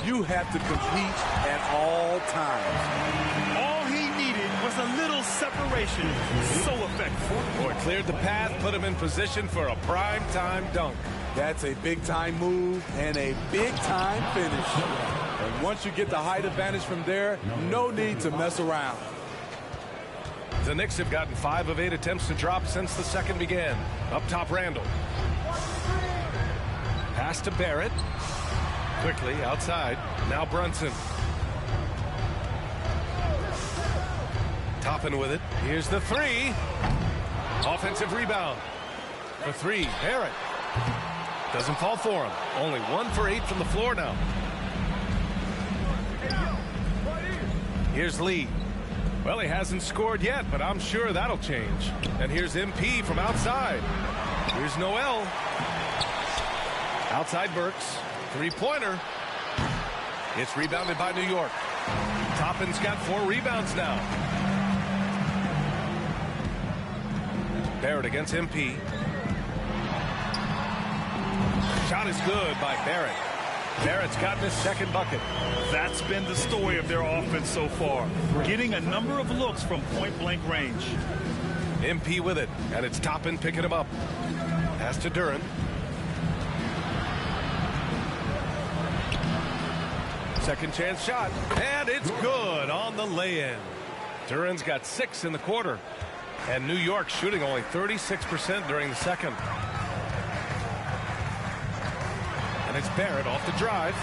You have to compete at all times. All he needed was a little separation. So effective. Boy, cleared the path, put him in position for a prime-time dunk. That's a big-time move and a big-time finish. And once you get the height advantage from there, no need to mess around. The Knicks have gotten 5 of 8 attempts to drop since the second began. Up top, Randall. Pass to Barrett. Quickly outside. Now Brunson. Toppin with it. Here's the three. Offensive rebound. For three, Barrett. Doesn't fall for him. Only 1 for 8 from the floor now. Here's Lee. Well, he hasn't scored yet, but I'm sure that'll change. And here's MP from outside. Here's Noel. Outside Burks. Three-pointer. It's rebounded by New York. Toppin's got 4 rebounds now. Barrett against MP. Shot is good by Barrett. Barrett's gotten his second bucket. That's been the story of their offense so far. Getting a number of looks from point-blank range. MP with it, and it's Toppin picking him up. Pass to Duren. Second chance shot, and it's good on the lay-in. Duren's got 6 in the quarter, and New York shooting only 36% during the second. And it's Barrett off the drive.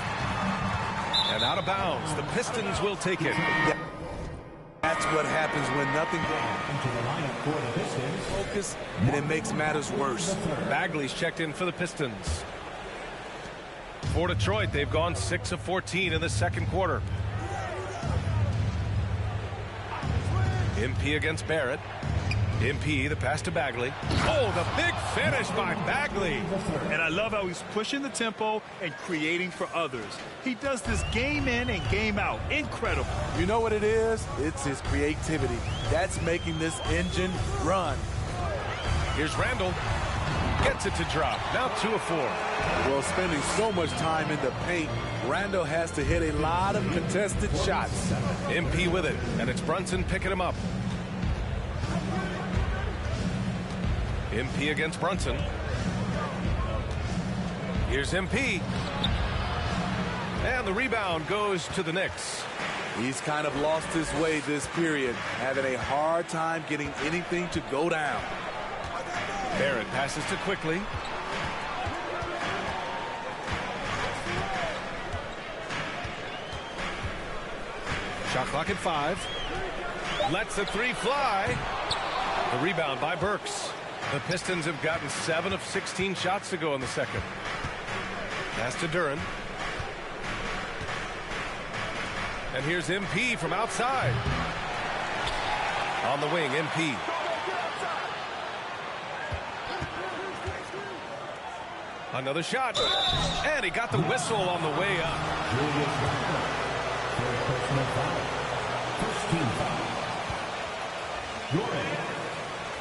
And out of bounds. The Pistons will take it. That's what happens when nothing focus, and it makes matters worse. Bagley's checked in for the Pistons. For Detroit, they've gone 6 of 14 in the second quarter. MP against Barrett. MP, the pass to Bagley. Oh, the big finish by Bagley. And I love how he's pushing the tempo and creating for others. He does this game in and game out. Incredible. You know what it is? It's his creativity. That's making this engine run. Here's Randall. Gets it to drop. Now 2 of 4. Well, spending so much time in the paint, Randall has to hit a lot of contested shots. MP with it, and it's Brunson picking him up. MP against Brunson. Here's MP. And the rebound goes to the Knicks. He's kind of lost his way this period, having a hard time getting anything to go down. Barrett passes to Quickly. Shot clock at 5. Lets the 3 fly. The rebound by Burks. The Pistons have gotten 7 of 16 shots to go in the second. Pass to Duren. And here's MP from outside. On the wing, MP. Another shot. And he got the whistle on the way up.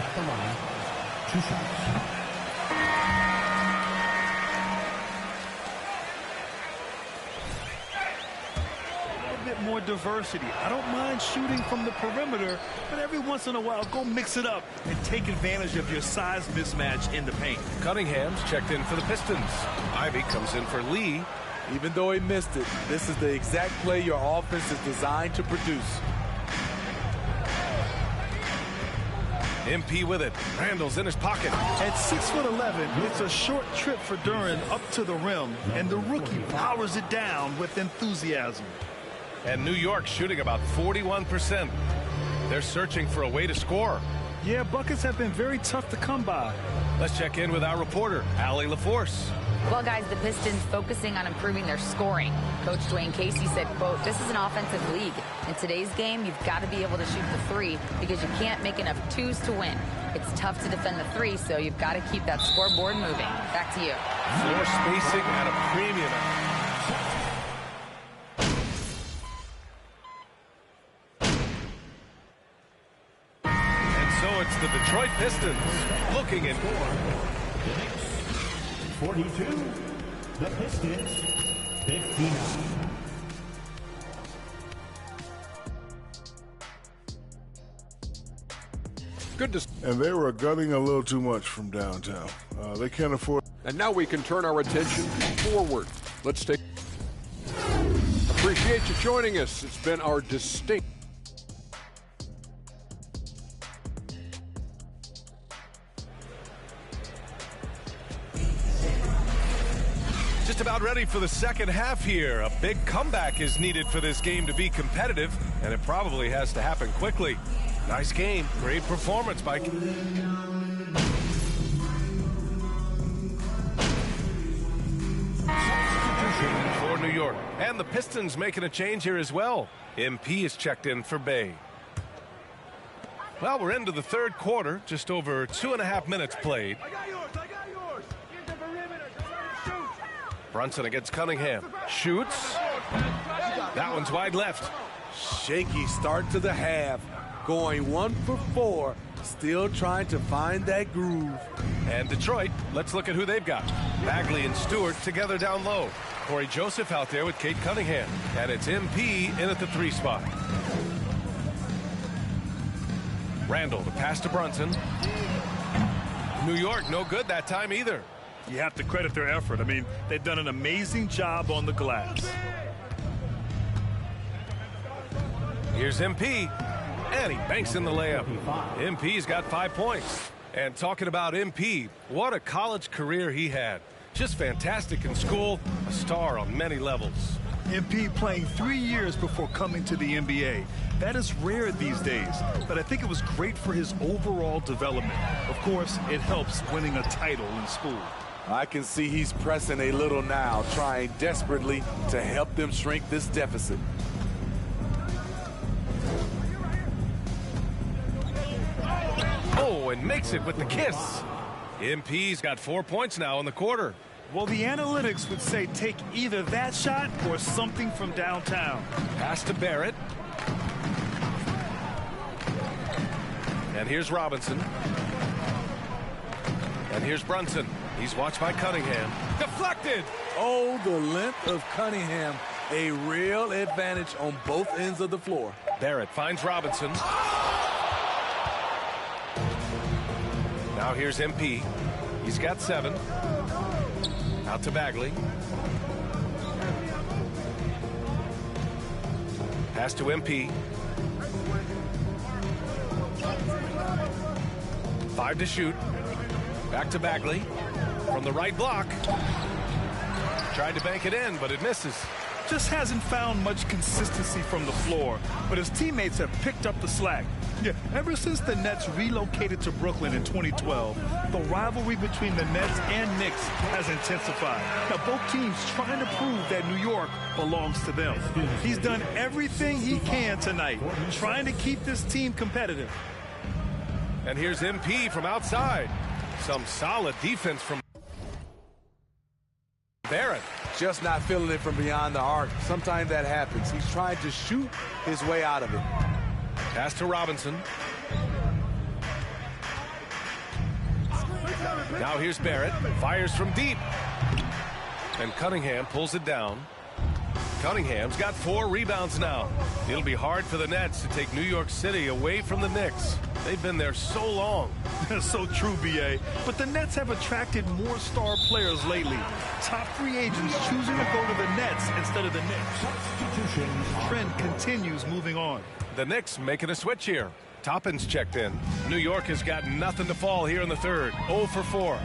At the line, 2 shots. More diversity. I don't mind shooting from the perimeter, but every once in a while, go mix it up and take advantage of your size mismatch in the paint. Cunningham's checked in for the Pistons. Ivy comes in for Lee. Even though he missed it, this is the exact play your offense is designed to produce. MP with it. Randall's in his pocket. At 6'11", it's a short trip for Duren up to the rim, and the rookie powers it down with enthusiasm. And New York shooting about 41%. They're searching for a way to score. Yeah, buckets have been very tough to come by. Let's check in with our reporter, Allie LaForce. Well, guys, the Pistons focusing on improving their scoring. Coach Dwayne Casey said, quote, "This is an offensive league. In today's game, you've got to be able to shoot the 3 because you can't make enough 2s to win. It's tough to defend the 3, so you've got to keep that scoreboard moving." Back to you. Floor spacing at a premium. And so it's the Detroit Pistons looking in. 42, the Pistons, 59. Good to... And they were gunning a little too much from downtown. They can't afford... And now we can turn our attention forward. Let's take... Appreciate you joining us. It's been our distinct... Just about ready for the second half here. A big comeback is needed for this game to be competitive, and it probably has to happen quickly. Nice game. Great performance by... For New York. And the Pistons making a change here as well. MP is checked in for Bay. Well, we're into the third quarter. Just over 2.5 minutes played. Brunson against Cunningham. Shoots. That one's wide left. Shaky start to the half. Going 1 for 4. Still trying to find that groove. And Detroit, let's look at who they've got. Bagley and Stewart together down low. Corey Joseph out there with Kate Cunningham. And it's MP in at the 3 spot. Randall, the pass to Brunson. New York, no good that time either. You have to credit their effort. I mean, they've done an amazing job on the glass. Here's MP, and he banks in the layup. MP's got 5 points. And talking about MP, what a college career he had. Just fantastic in school, a star on many levels. MP playing 3 years before coming to the NBA. That is rare these days, but I think it was great for his overall development. Of course, it helps winning a title in school. I can see he's pressing a little now, trying desperately to help them shrink this deficit. Oh, and makes it with the kiss. MP's got 4 points now in the quarter. Well, the analytics would say take either that shot or something from downtown. Pass to Barrett. And here's Robinson. And here's Brunson. He's watched by Cunningham. Deflected! Oh, the length of Cunningham. A real advantage on both ends of the floor. Barrett finds Robinson. Now here's MP. He's got 7. Out to Bagley. Pass to MP. 5 to shoot. Back to Bagley. From the right block. Tried to bank it in, but it misses. Just hasn't found much consistency from the floor, but his teammates have picked up the slack. Yeah, ever since the Nets relocated to Brooklyn in 2012, the rivalry between the Nets and Knicks has intensified. Now, both teams trying to prove that New York belongs to them. He's done everything he can tonight, trying to keep this team competitive. And here's MP from outside. Some solid defense from Barrett. Just not feeling it from beyond the arc. Sometimes that happens. He's trying to shoot his way out of it. Pass to Robinson. Now here's Barrett. Fires from deep. And Cunningham pulls it down. Cunningham's got 4 rebounds now. It'll be hard for the Nets to take New York City away from the Knicks. They've been there so long. So true, B.A. But the Nets have attracted more star players lately. Top free agents choosing to go to the Nets instead of the Knicks. Trend continues moving on. The Knicks making a switch here. Toppin's checked in. New York has got nothing to fall here in the third. 0 for 4.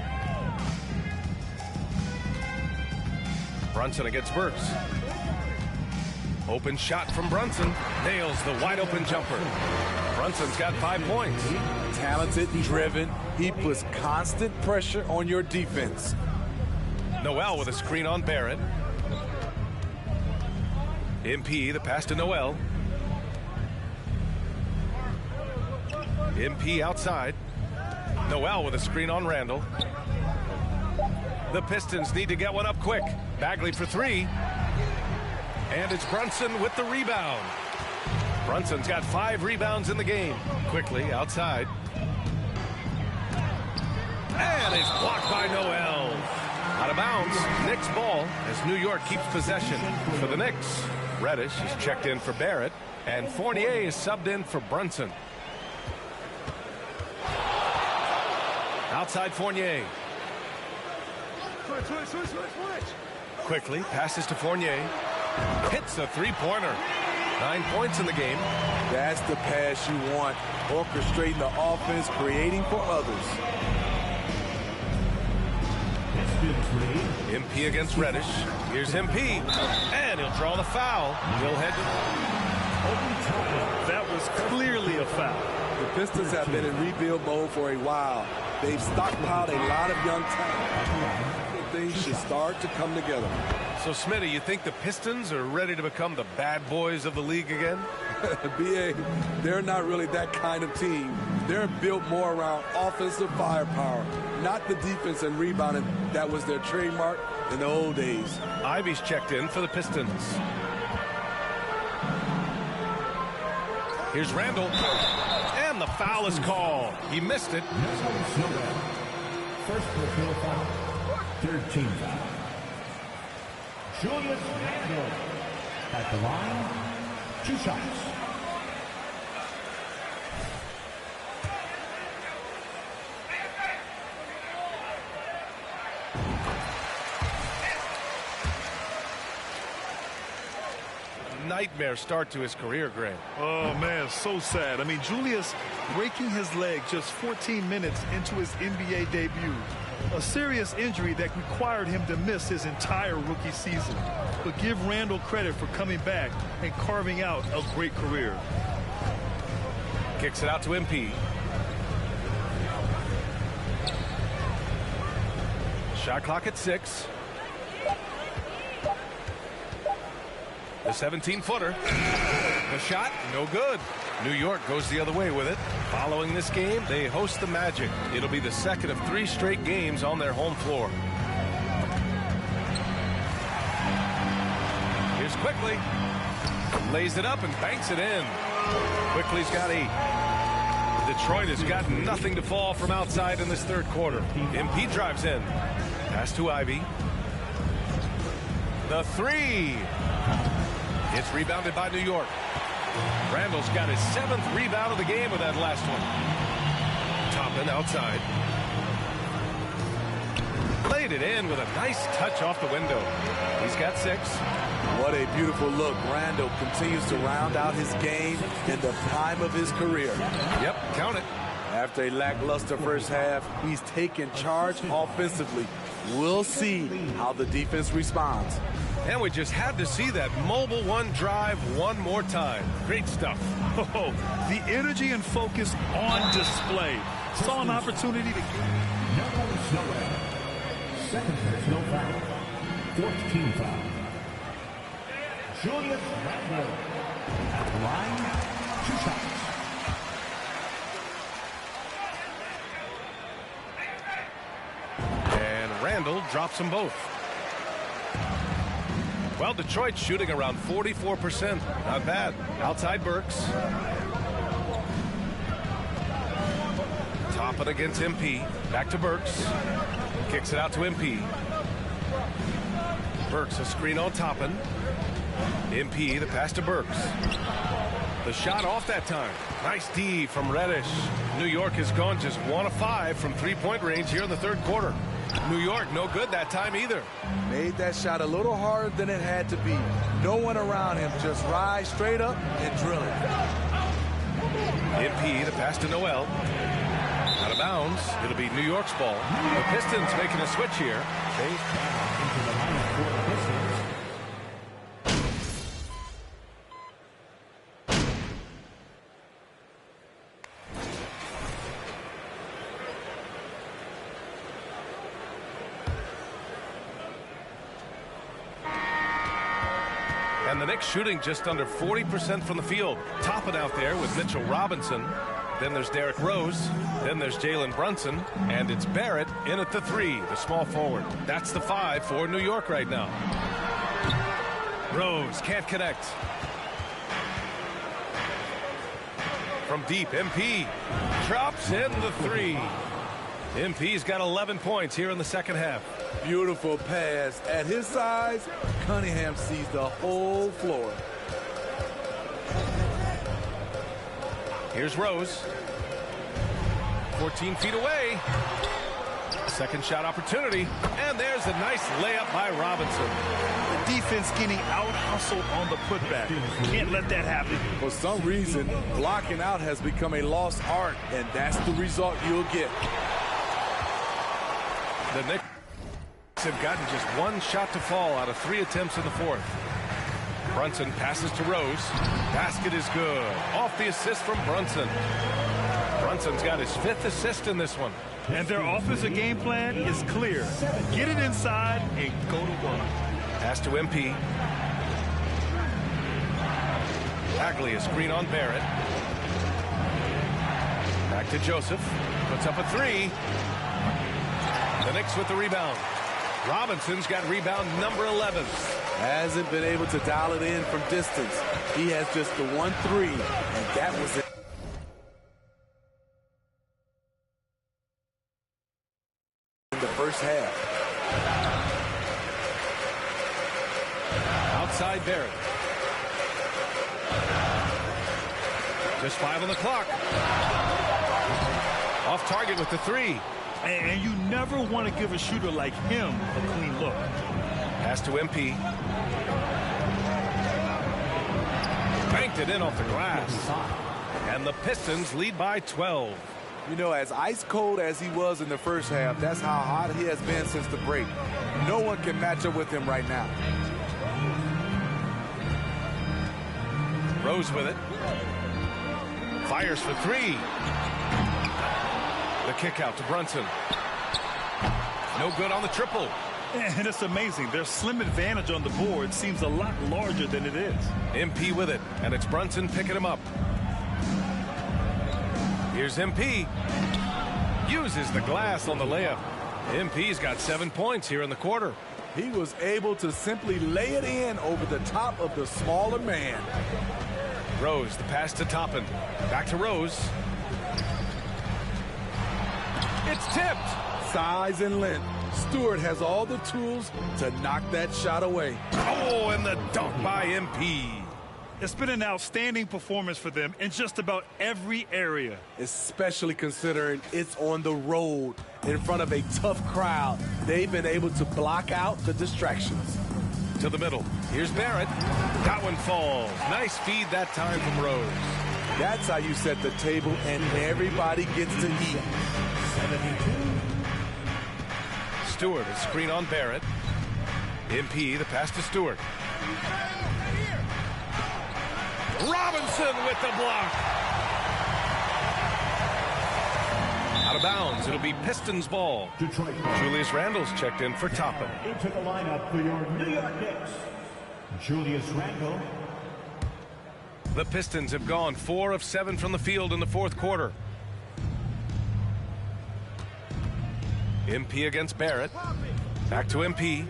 Brunson against Burks. Open shot from Brunson. Nails the wide open jumper. Brunson's got 5 points. Talented, driven. He puts constant pressure on your defense. Noel with a screen on Barrett. MP, the pass to Noel. MP outside. Noel with a screen on Randall. The Pistons need to get one up quick. Bagley for 3. And it's Brunson with the rebound. Brunson's got 5 rebounds in the game. Quickly outside. And it's blocked by Noel. Out of bounds. Knicks ball as New York keeps possession. For the Knicks, Reddish is checked in for Barrett. And Fournier is subbed in for Brunson. Outside Fournier. Quickly passes to Fournier. Hits a three-pointer. 9 points in the game. That's the pass you want. Orchestrating the offense, creating for others. MP against Reddish. Here's MP. And he'll draw the foul. He'll head to... That was clearly a foul. The Pistons have been in rebuild mode for a while. They've stockpiled a lot of young talent. Things should start to come together. So, Smitty, you think the Pistons are ready to become the bad boys of the league again? B.A., they're not really that kind of team. They're built more around offensive firepower, not the defense and rebounding that was their trademark in the old days. Ivy's checked in for the Pistons. Here's Randall. And the foul is called. He missed it. First personal foul. 13 foul. Julius Randle at the line. 2 shots. Nightmare start to his career, Grant. Oh, man, so sad. I mean, Julius breaking his leg just 14 minutes into his NBA debut. A serious injury that required him to miss his entire rookie season. But give Randall credit for coming back and carving out a great career. Kicks it out to MP. Shot clock at 6. The 17-footer. The shot, no good. New York goes the other way with it. Following this game, they host the Magic. It'll be the second of 3 straight games on their home floor. Here's Quickly. Lays it up and banks it in. Quickly's got 8. Detroit has got nothing to fall from outside in this third quarter. MP drives in. Pass to Ivy. The 3. It's rebounded by New York. Randall's got his 7th rebound of the game with that last one. Toppin outside. Laid it in with a nice touch off the window. He's got 6. What a beautiful look. Randall continues to round out his game in the prime of his career. Yep, count it. After a lackluster first half, he's taken charge offensively. We'll see how the defense responds. And we just had to see that mobile one drive one more time. Great stuff. Oh, the energy and focus on display. Saw an opportunity to... Second personal foul. 14 foul. Julius Randle at the line. 2 shots. And Randall drops them both. Well, Detroit's shooting around 44%. Not bad. Outside Burks. Toppin against MP. Back to Burks. Kicks it out to MP. Burks a screen on Toppin. MP, the pass to Burks. The shot off that time. Nice D from Reddish. New York has gone just 1 of 5 from 3-point range here in the third quarter. New York no good that time either. Made that shot a little harder than it had to be. No one around him, just rise straight up and drill it. MP, the pass to Noel. Out of bounds. It'll be New York's ball. The Pistons making a switch here. Into the lineup for the Pistons. And the Knicks shooting just under 40% from the field. Toppin out there with Mitchell Robinson. Then there's Derrick Rose. Then there's Jalen Brunson. And it's Barrett in at the 3, the small forward. That's the 5 for New York right now. Rose can't connect. From deep, MP drops in the 3. MP's got 11 points here in the second half. Beautiful pass. At his size, Cunningham sees the whole floor. Here's Rose. 14 feet away. Second shot opportunity, and there's a nice layup by Robinson. The defense getting out-hustled on the putback. Can't let that happen. For some reason, blocking out has become a lost art, and that's the result you'll get. The Knicks have gotten just one shot to fall out of 3 attempts in the fourth. Brunson passes to Rose. Basket is good. Off the assist from Brunson. Brunson's got his 5th assist in this one. And their offensive game plan is clear. Get it inside and go to work. Pass to MP. Bagley, a screen on Barrett. Back to Joseph. Puts up a 3. The Knicks with the rebound. Robinson's got rebound number 11. Hasn't been able to dial it in from distance. He has just the 1-3, and that was it. In the first half. Outside Barrett. Just 5 on the clock. Off target with the 3. And you never want to give a shooter like him a clean look. Pass to MP. Banked it in off the glass. And the Pistons lead by 12. You know, as ice cold as he was in the first half, that's how hot he has been since the break. No one can match up with him right now. Rose with it. Fires for 3. The kick out to Brunson. No good on the triple. And it's amazing. Their slim advantage on the board seems a lot larger than it is. MP with it, and it's Brunson picking him up. Here's MP. Uses the glass on the layup. MP's got 7 points here in the quarter. He was able to simply lay it in over the top of the smaller man. Rose, the pass to Toppin. Back to Rose. It's tipped. Size and length. Stewart has all the tools to knock that shot away. Oh, and the dunk by MP. It's been an outstanding performance for them in just about every area. Especially considering it's on the road in front of a tough crowd. They've been able to block out the distractions. To the middle. Here's Barrett. That one falls. Nice feed that time from Rose. That's how you set the table and everybody gets to eat. 72. Stewart, a screen on Barrett. MP, the pass to Stewart. Robinson with the block. Out of bounds. It'll be Pistons ball. Detroit. Julius Randle's checked in for Toppin. Into the lineup for your New York Knicks, Julius Randle. The Pistons have gone 4 of 7 from the field in the fourth quarter. MP against Barrett. Back to MP.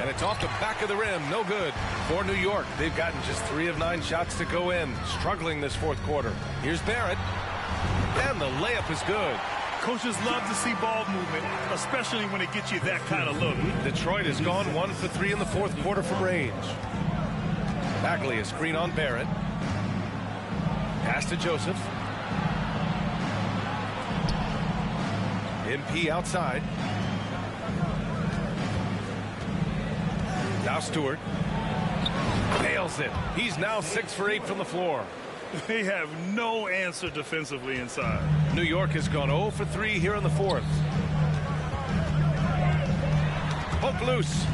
And it's off the back of the rim. No good for New York. They've gotten just 3 of 9 shots to go in. Struggling this fourth quarter. Here's Barrett. And the layup is good. Coaches love to see ball movement, especially when it gets you that kind of look. Detroit has gone 1 for 3 in the fourth quarter from range. Bagley, a screen on Barrett. Pass to Joseph. MP outside. Now Stewart. Nails it. He's now 6 for 8 from the floor. They have no answer defensively inside. New York has gone 0 for 3 here in the fourth. Poke loose.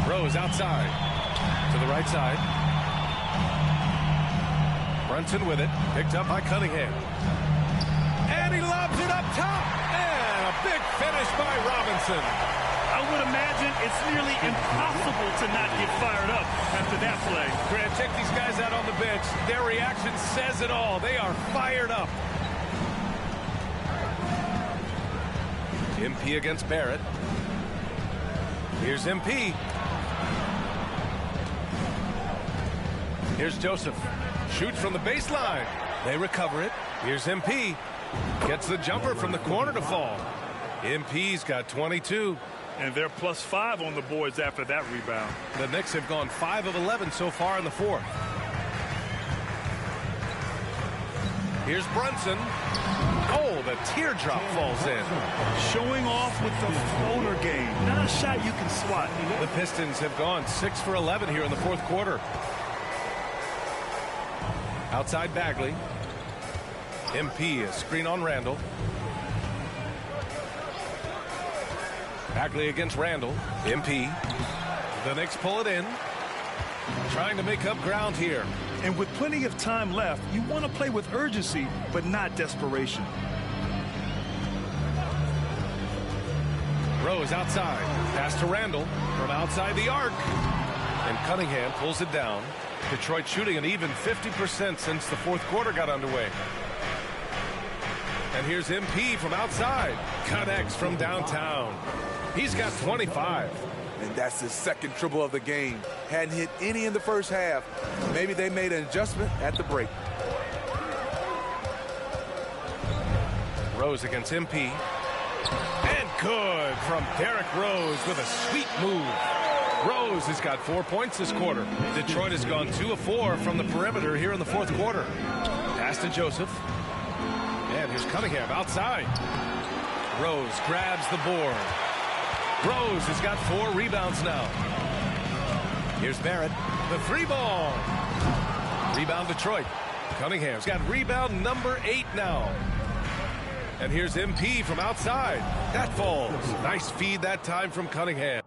Rose outside. To the right side. Brunson with it. Picked up by Cunningham. And he lobs it up top. And a big finish by Robinson. I would imagine it's nearly impossible to not get fired up after that play. Grant, check these guys out on the bench. Their reaction says it all. They are fired up. MP against Barrett. Here's MP. Here's Joseph. Shoots from the baseline. They recover it. Here's MP. Gets the jumper from the corner to fall. MP's got 22. And they're +5 on the boards after that rebound. The Knicks have gone 5 of 11 so far in the fourth. Here's Brunson. Oh, the teardrop falls in. Showing off with the floater game. Not a shot you can swat. The Pistons have gone 6 for 11 here in the fourth quarter. Outside Bagley. MP, a screen on Randall. Bagley against Randall. MP. The Knicks pull it in. Trying to make up ground here. And with plenty of time left, you want to play with urgency, but not desperation. Rose outside. Pass to Randall from outside the arc. And Cunningham pulls it down. Detroit shooting an even 50% since the fourth quarter got underway. And here's MP from outside. Connects from downtown. He's got 25. And that's his second triple of the game. Hadn't hit any in the first half. Maybe they made an adjustment at the break. Rose against MP. And good from Derrick Rose with a sweet move. Rose has got 4 points this quarter. Detroit has gone 2 of 4 from the perimeter here in the fourth quarter. Pass to Joseph. And here's Cunningham outside. Rose grabs the board. Rose has got 4 rebounds now. Here's Barrett. The 3-ball. Rebound Detroit. Cunningham's got rebound number 8 now. And here's MP from outside. That falls. Nice feed that time from Cunningham.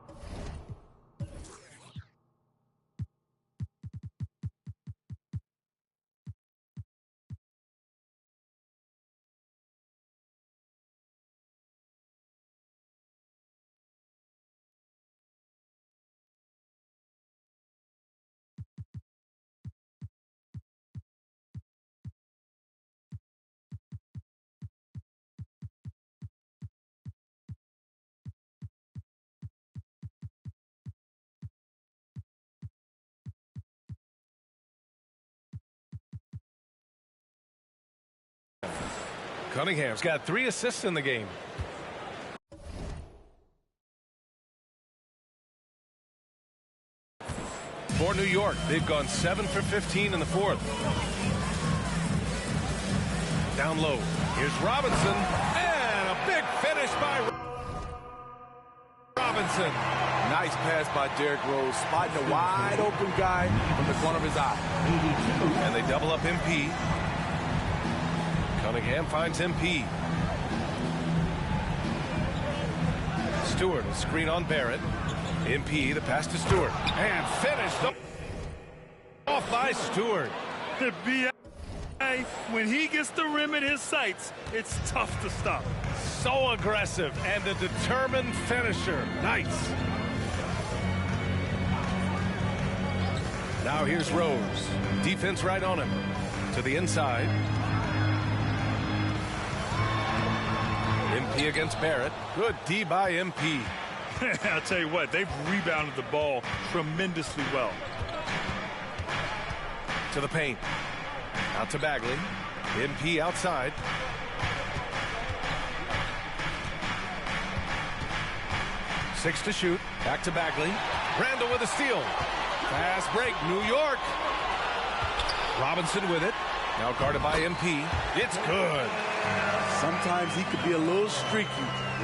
Cunningham's got 3 assists in the game. For New York, they've gone 7 for 15 in the fourth. Down low. Here's Robinson. And a big finish by Robinson. Nice pass by Derrick Rose, spotting a wide open guy from the corner of his eye. And they double up MP. Cunningham finds MP. Stewart, a screen on Barrett. MP, the pass to Stewart. And finished off by Stewart. The B.I. when he gets the rim in his sights, it's tough to stop. So aggressive and a determined finisher. Nice. Now here's Rose. Defense right on him. To the inside. MP against Barrett. Good D by MP. I'll tell you what, they've rebounded the ball tremendously well. To the paint. Out to Bagley. MP outside. Six to shoot. Back to Bagley. Randall with a steal. Fast break. New York. Robinson with it. Now guarded by MP. It's good. Sometimes he could be a little streaky.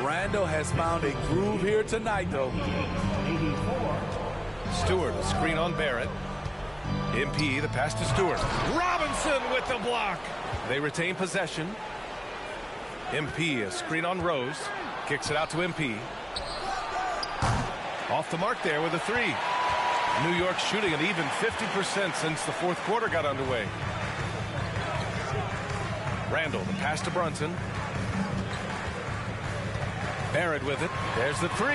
Randall has found a groove here tonight, though. Stewart, a screen on Barrett. MP, the pass to Stewart. Robinson with the block. They retain possession. MP, a screen on Rose. Kicks it out to MP. Off the mark there with a 3. New York shooting an even 50% since the fourth quarter got underway. Randall, the pass to Brunson. Barrett with it. There's the 3.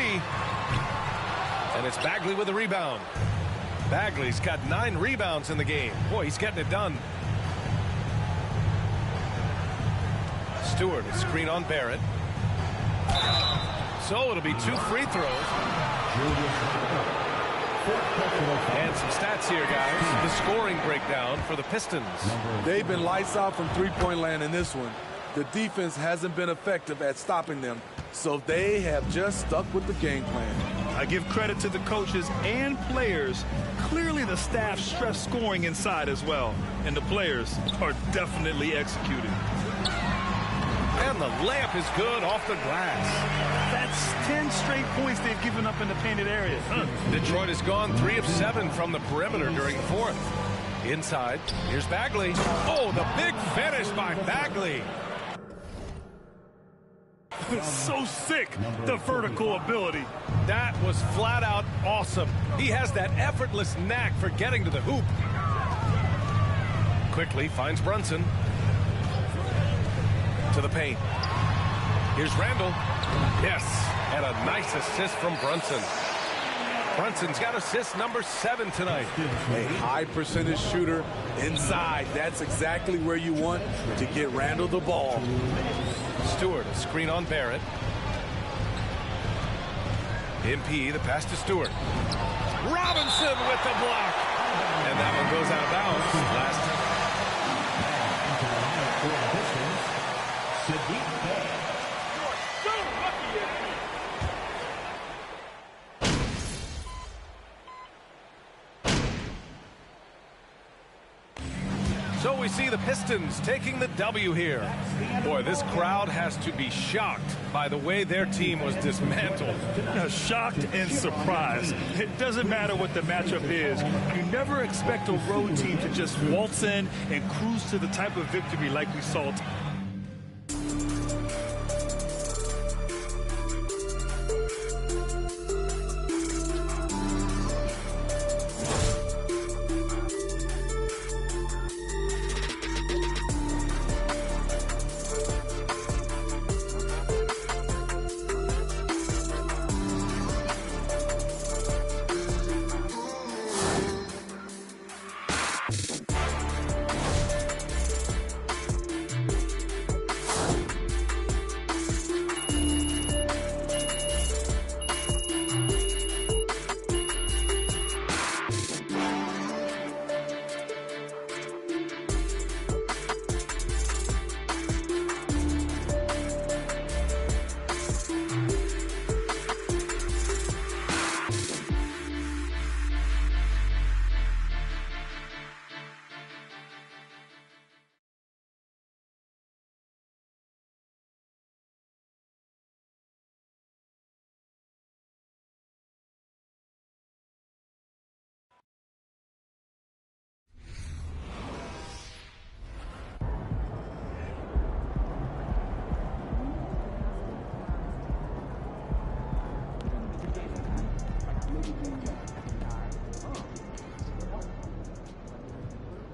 And it's Bagley with the rebound. Bagley's got 9 rebounds in the game. Boy, he's getting it done. Stewart, a screen on Barrett. So it'll be 2 free throws. And some stats here, guys. The scoring breakdown for the Pistons. They've been lights out from three-point land in this one. The defense hasn't been effective at stopping them, so they have just stuck with the game plan. I give credit to the coaches and players. Clearly the staff stressed scoring inside as well, and the players are definitely executing. And the layup is good off the glass. That's 10 straight points they've given up in the painted area. Detroit has gone 3 of 7 from the perimeter during the fourth. Inside, here's Bagley. Oh, the big finish by Bagley. So sick, the vertical ability. That was flat out awesome. He has that effortless knack for getting to the hoop. Quickly finds Brunson. To the paint. Here's Randall. Yes, and a nice assist from Brunson. Brunson's got assist number 7 tonight. A high percentage shooter inside. That's exactly where you want to get Randall the ball. Stewart, a screen on Barrett. MP, the pass to Stewart. Robinson with the block. And that one goes out of bounds. Last. So we see the Pistons taking the W here. Boy, this crowd has to be shocked by the way their team was dismantled. Shocked and surprised. It doesn't matter what the matchup is. You never expect a road team to just waltz in and cruise to the type of victory like we saw.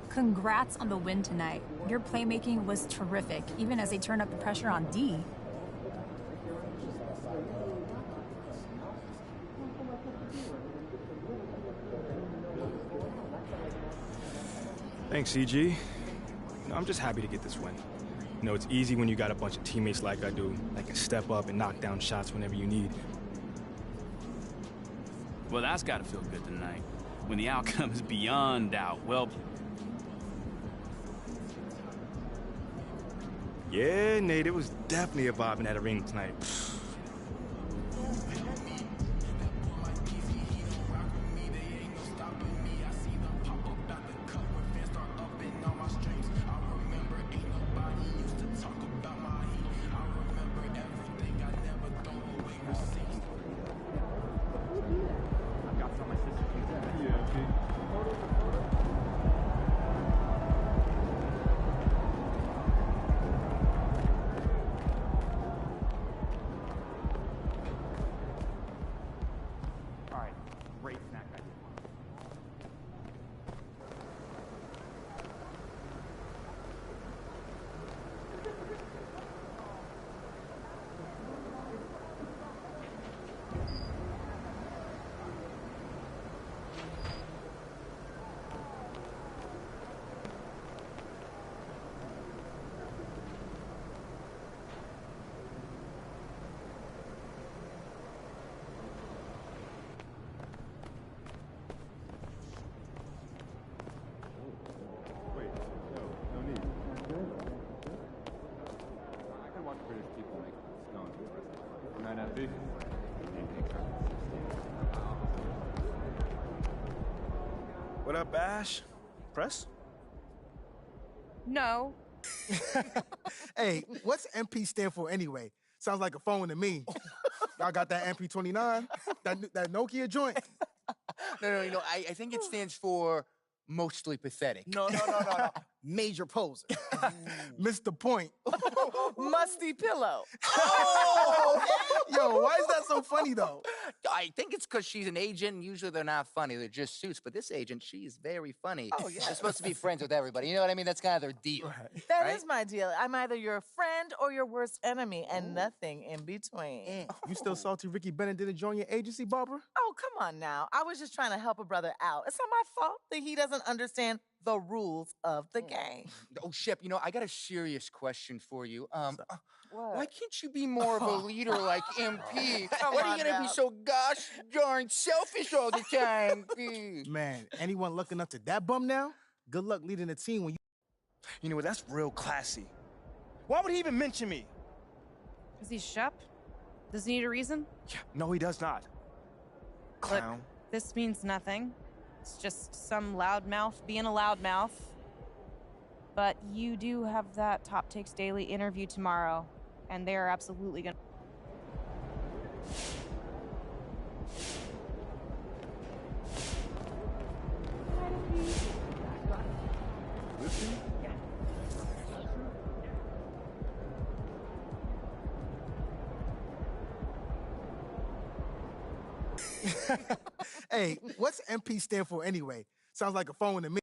Congrats on the win tonight. Your playmaking was terrific, even as they turned up the pressure on D. Thanks, CG. I'm just happy to get this win. You know, it's easy when you got a bunch of teammates like I do that can step up and knock down shots whenever you need. Well, that's got to feel good tonight, when the outcome is beyond doubt. Well, yeah, Nate, it was definitely a vibe in that arena tonight. What up, Ash? Press? No. Hey, what's MP stand for anyway? Sounds like a phone to me. Y'all got that MP29? That Nokia joint? No. I think it stands for mostly pathetic. No. Major poser. Missed the point. Musty pillow. Yo, why is that so funny, though? I think it's because she's an agent, and usually they're not funny. They're just suits. But this agent, she's very funny. Oh, yeah. They're supposed to be friends with everybody. You know what I mean? That's kind of their deal. That is my deal. I'm either your friend or your worst enemy, and nothing in between. You still salty Ricky Bennett didn't join your agency, Barbara? Oh, come on now. I was just trying to help a brother out. It's not my fault that he doesn't understand the rules of the game. Oh, Shep, I got a serious question for you. Why can't you be more of a leader like MP? Why are you gonna be so gosh darn selfish all the time? Man, anyone looking up to that bum now? Good luck leading the team when you... You know what? That's real classy. Why would he even mention me? Is he Shep? Does he need a reason? Yeah, no, he does not. Clown. Look, this means nothing. It's just some loudmouth being a loudmouth. But you do have that Top Takes Daily interview tomorrow, and they are absolutely gonna... Hey, what's MP stand for anyway? Sounds like a phone to me.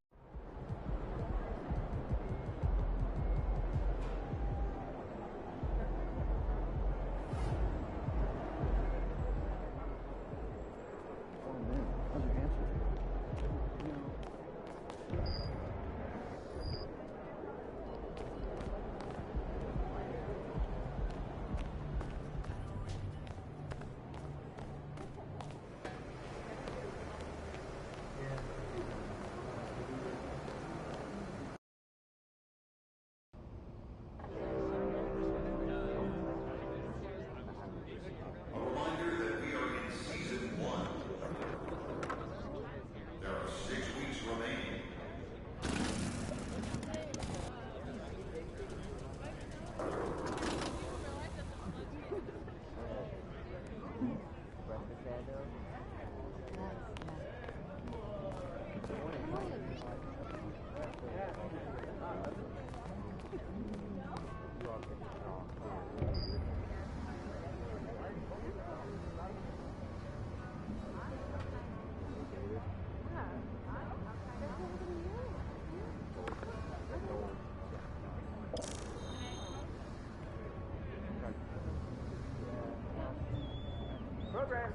Program.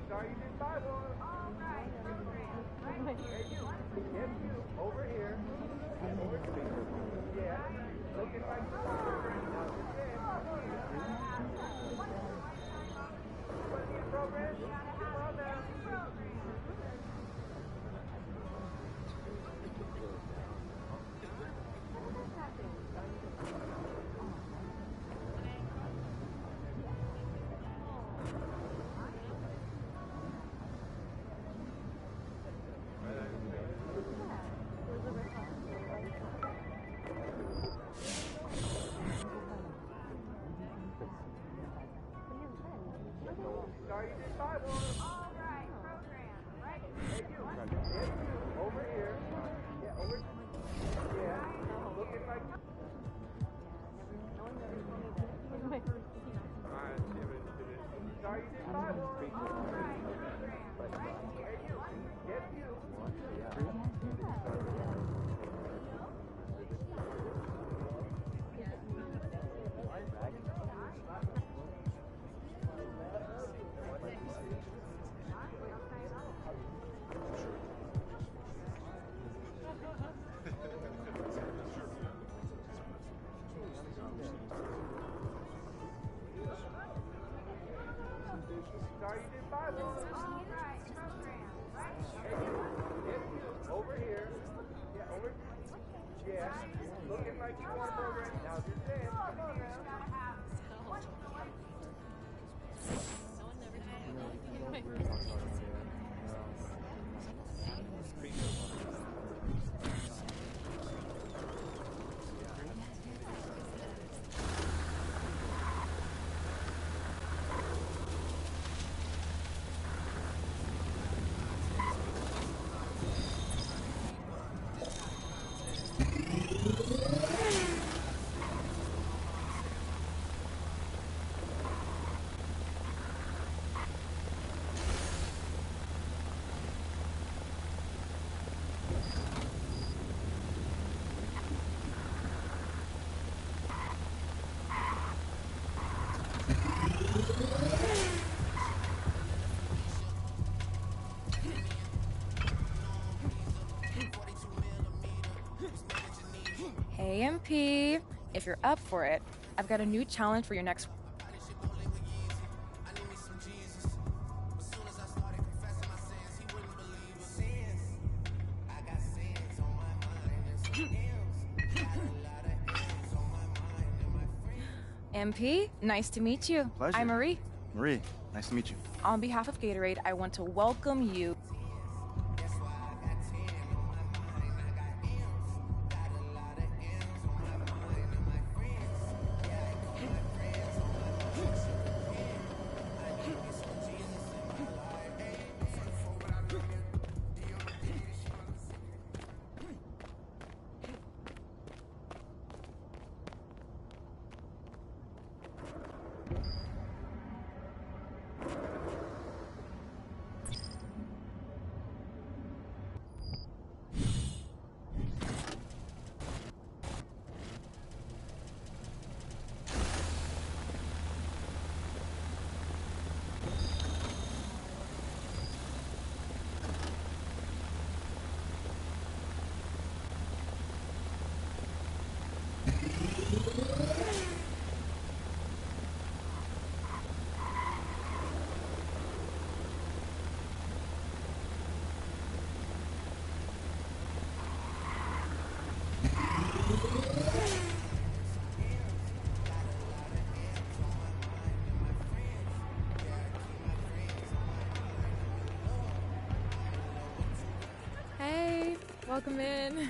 Sorry you didn't buy one. All right. Program. Hey, you. Yes, you. Over here. Over here. Yeah. Looking like the program. Program. Well done. Sorry you didn't buy one. All right, program. Right. Hey, you. Yes, you. Over here. Yeah, over. Yeah. Looking like. Alright, sorry you didn't buy one. All right, program. Right. Hey, you. Yes, you. Sorry you didn't buy one. All right, program. Right. Hey, you. Yes, you. Over here. Yeah, over. Yeah. Looking like you want a program. Now's your chance. MP, if you're up for it, I've got a new challenge for your next. MP, nice to meet you. Pleasure. I'm Marie. Marie, nice to meet you. On behalf of Gatorade, I want to welcome you. Hey, welcome in.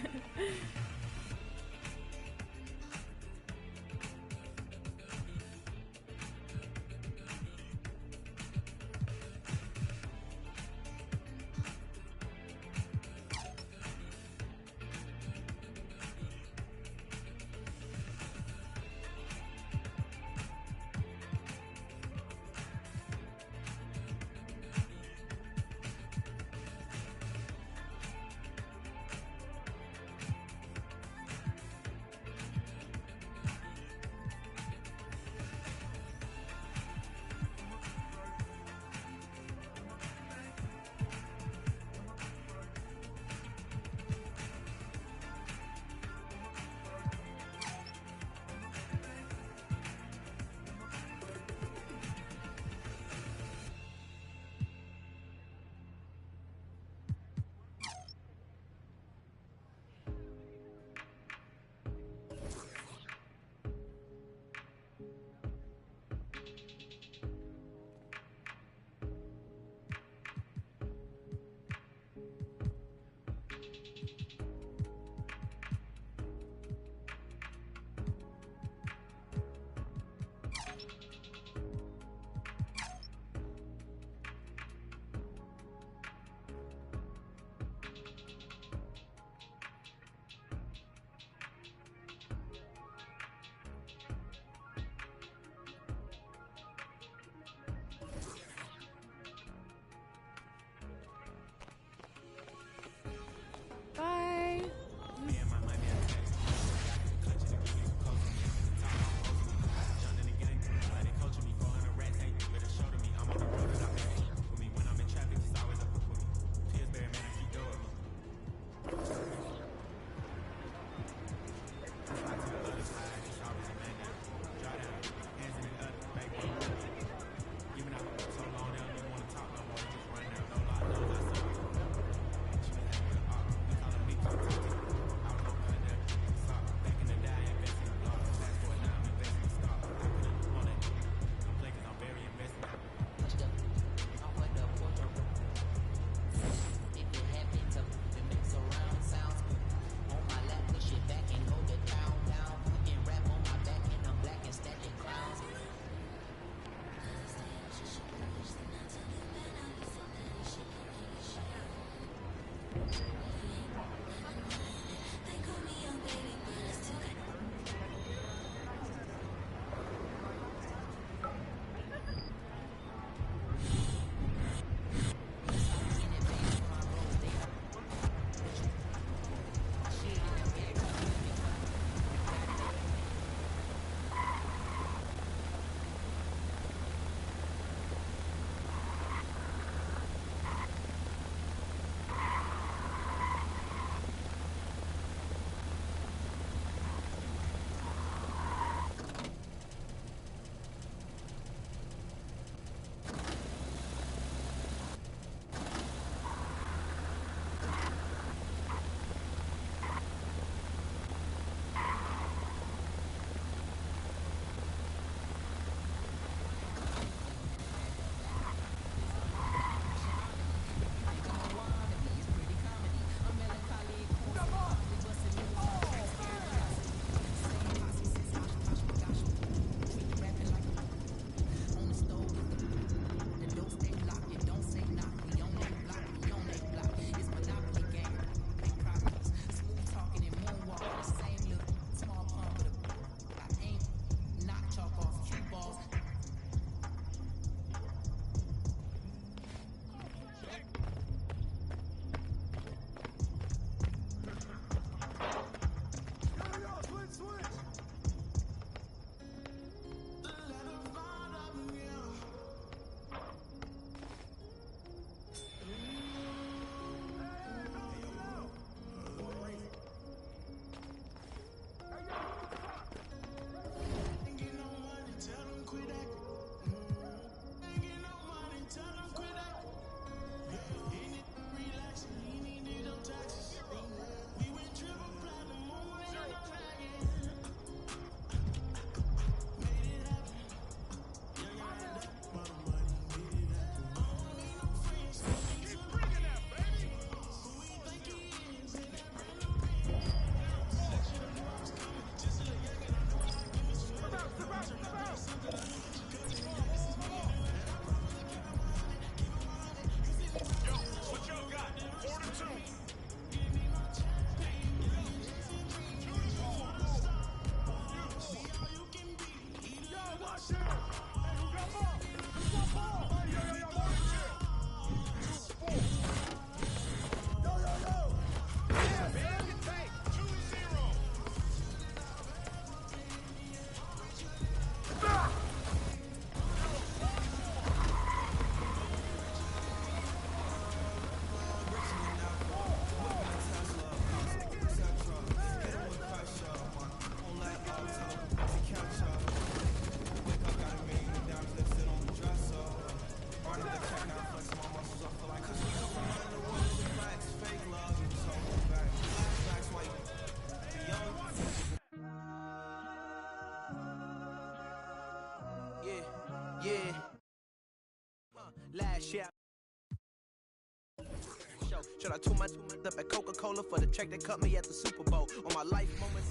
Should I tune my up at Coca-Cola for the check that cut me at the Super Bowl? On my life moments.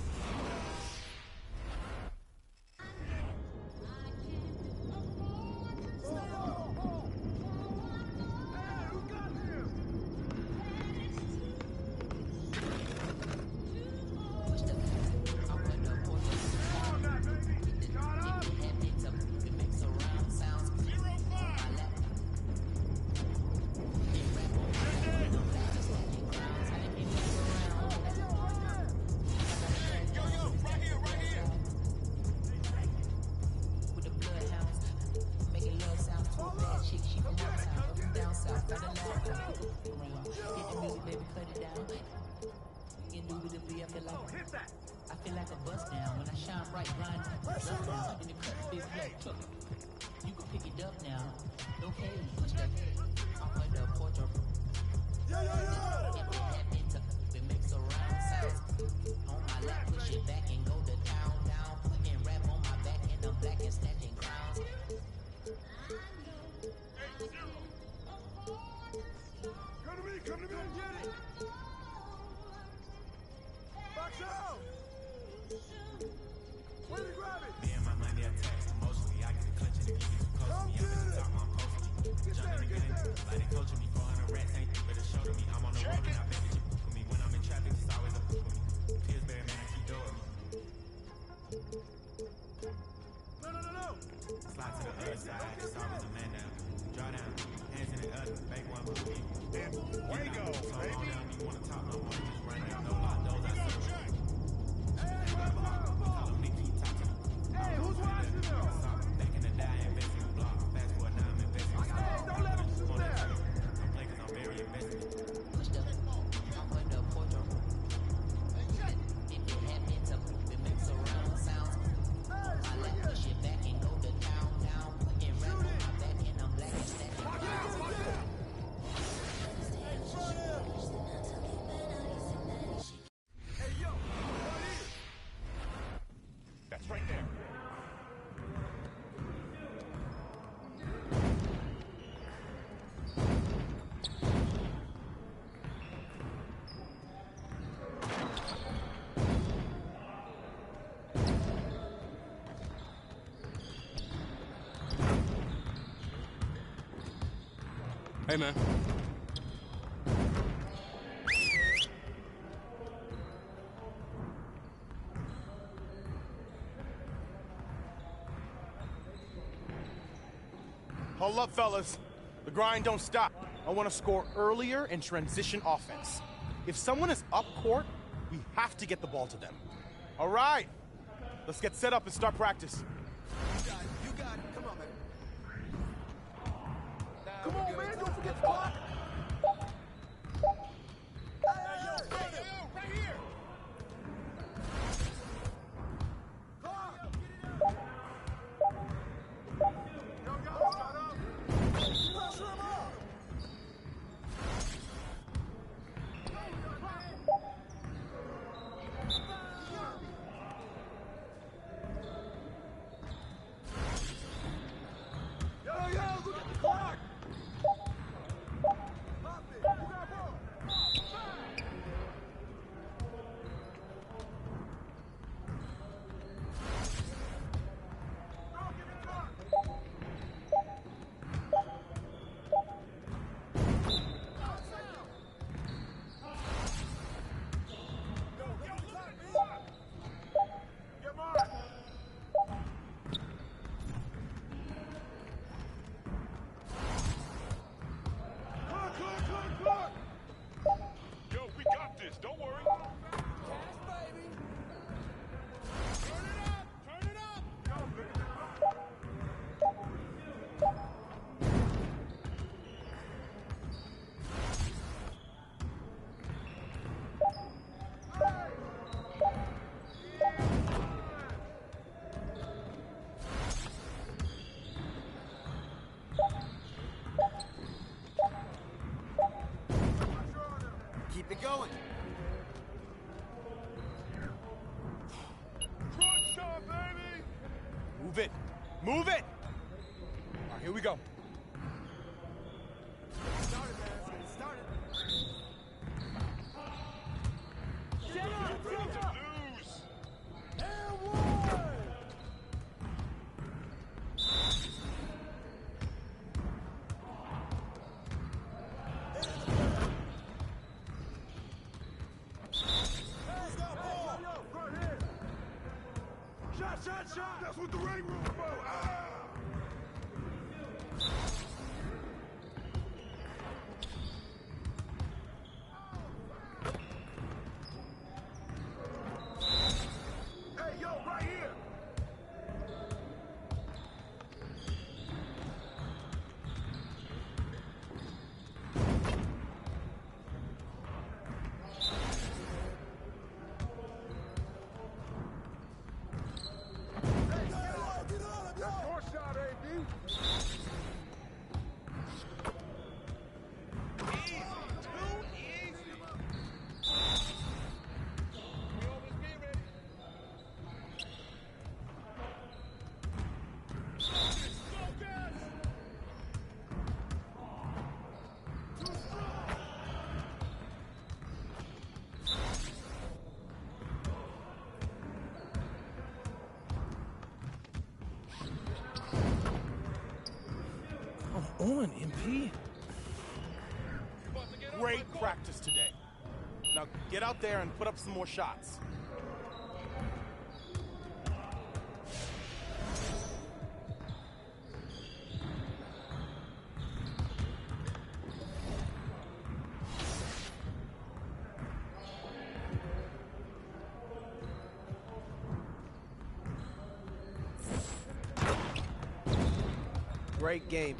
I feel like a bust down when I shine bright, blind, up down in the cut, big look. You can pick it up now. Okay, push that off of the porch. It makes surround sounds. On my lap, push it back and go to town, down. Putting rap on my back and I'm black and snatching crowns. Come to me, get it! Box out! Where to grab it? Me and my money attached emotionally. I get the clutch and if you get too close to me, I'm at the top, I'm posting. Jumping the game, like they coaching me, 400 rats ain't you better show to me. I'm on the road and I bet that you poop with me. When I'm in traffic, it's always a poop with me. Pillsbury man, keep doing me. No! Slide to the other side, it's always a man down. Draw down, hands in the other, make one move. And way go, baby. You wanna top no more, just run down, no lock, those I see. Hey, who's watching them? Back in the day, I invested in the block. Fast forward, now I'm investing in stock. Hey, don't let them shoot that. I'm playing 'cause I'm very invested. Push the off of the porch. If it happens, it makes surround sounds. On my lap, push it back and go to town, down. Putting rap on my back and I'm black and snatching crowns. Hey, yo, right here. That's right there. Hey, man. Hold up, fellas. The grind don't stop. I want to score earlier in transition offense. If someone is up court, we have to get the ball to them. All right. Let's get set up and start practice. You got it. Come on, man. Come on, man. Don't forget the clock. Hey, right here. Clock. Yo, shut up. Pressure him up. Yo, look at the clock. Pop it. You got ball. Yo, we got this. Don't worry. Keep it going. Crunch shot, baby. Move it. Move it. All right, here we go. Started, man. Started. on, MP? Great practice today. Now get out there and put up some more shots. Great game.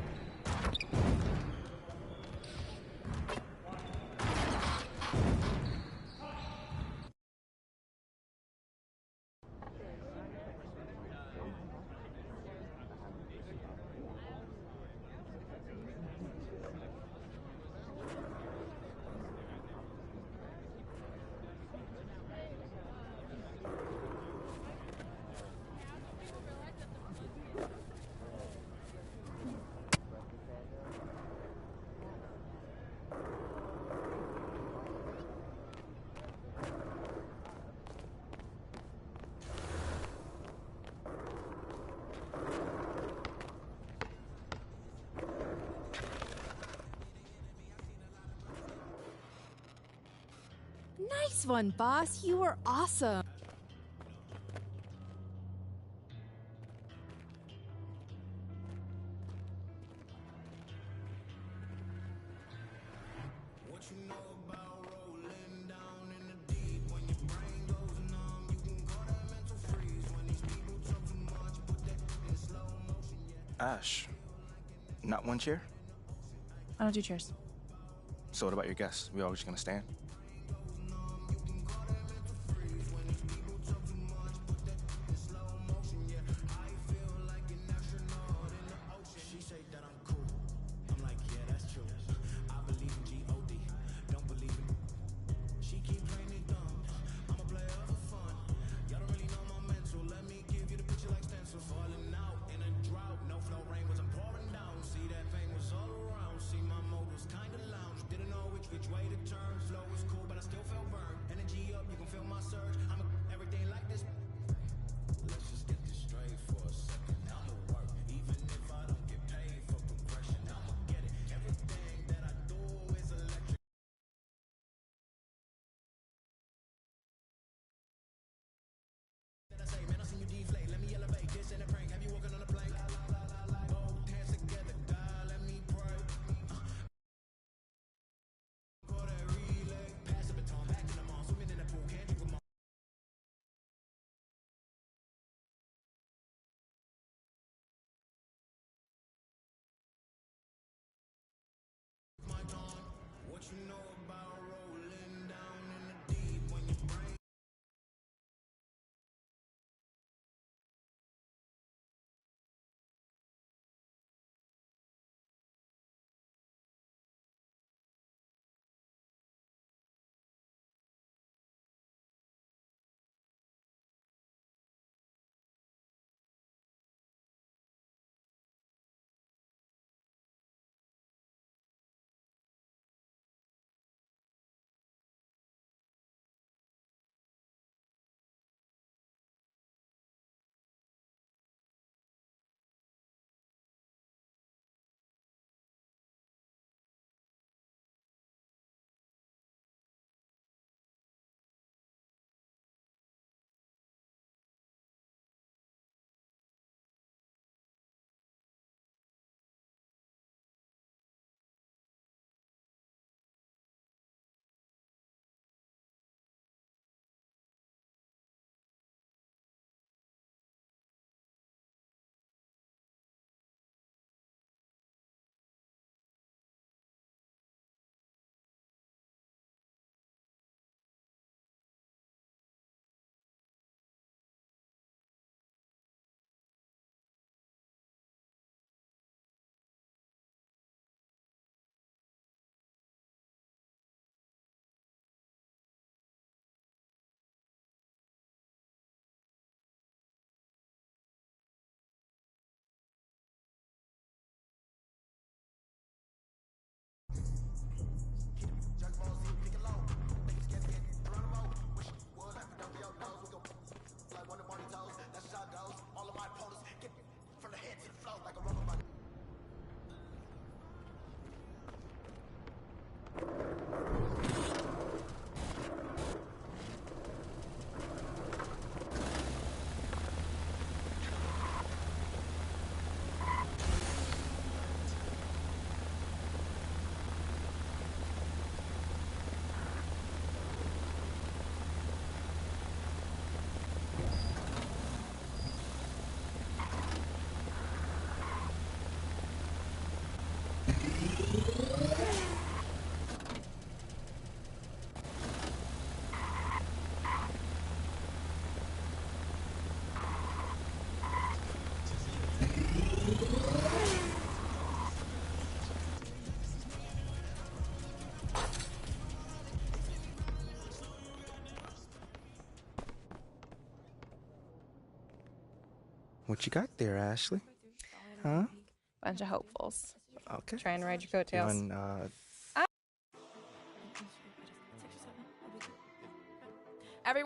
Nice one, boss. You were awesome. Ash, not one chair? I don't do cheers. So what about your guests? We all just gonna stand? Which way to turn, flow is What you got there, Ashley? Huh? Bunch of hopefuls. Okay. Try and ride your coattails. You on, Everyone.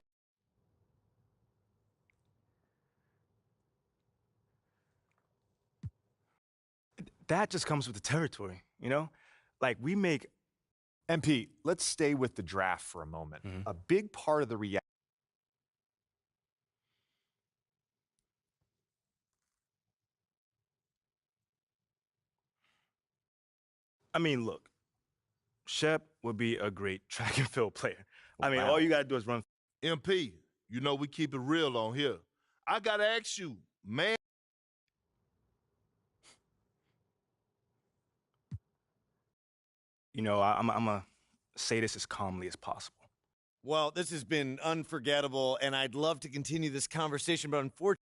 That just comes with the territory, you know? Like, we make... MP, let's stay with the draft for a moment. A big part of the reaction. I mean, look, Shep would be a great track and field player. I mean, all you got to do is run. MP, you know we keep it real on here. I got to ask you, man. You know, I'm going to say this as calmly as possible. Well, this has been unforgettable, and I'd love to continue this conversation, but unfortunately...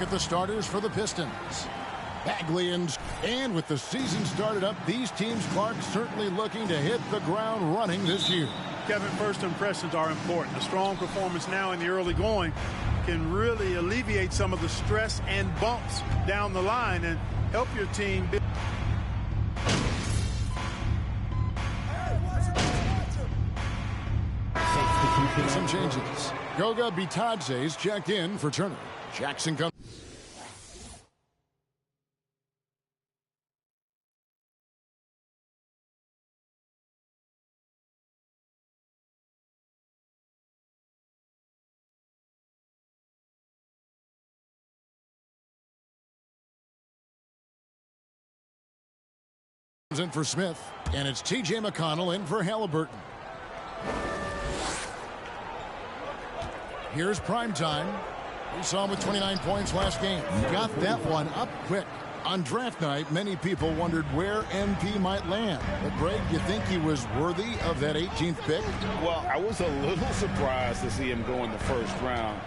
look at the starters for the Pistons. Bagley and with the season started up, these teams, Clark, certainly looking to hit the ground running this year. Kevin, first impressions are important. A strong performance now in the early going can really alleviate some of the stress and bumps down the line and help your team build. Some changes. Goga Bitadze's checked in for Turner. Jackson comes. In for Smith, and it's T.J. McConnell in for Halliburton. Here's Primetime. We saw him with 29 points last game. Got that one up quick. On draft night, many people wondered where MP might land. But, Greg, you think he was worthy of that 18th pick? Well, I was a little surprised to see him go in the first round.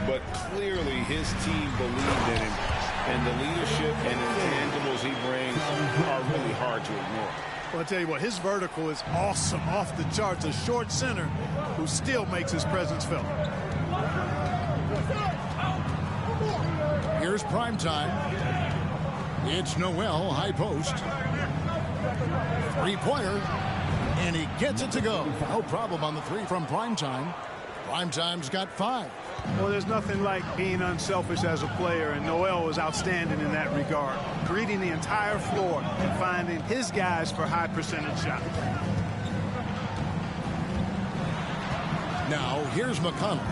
But clearly his team believed in him. And the leadership and intangibles he brings are really hard to ignore. Well, I'll tell you what, his vertical is awesome, off the charts. A short center who still makes his presence felt. Here's Primetime. It's Noel, high post. Three-pointer, and he gets it to go. No problem on the three from Primetime. Primetime's got 5. Well, there's nothing like being unselfish as a player, and Noel was outstanding in that regard, reading the entire floor and finding his guys for high percentage shots. Now, here's McConnell.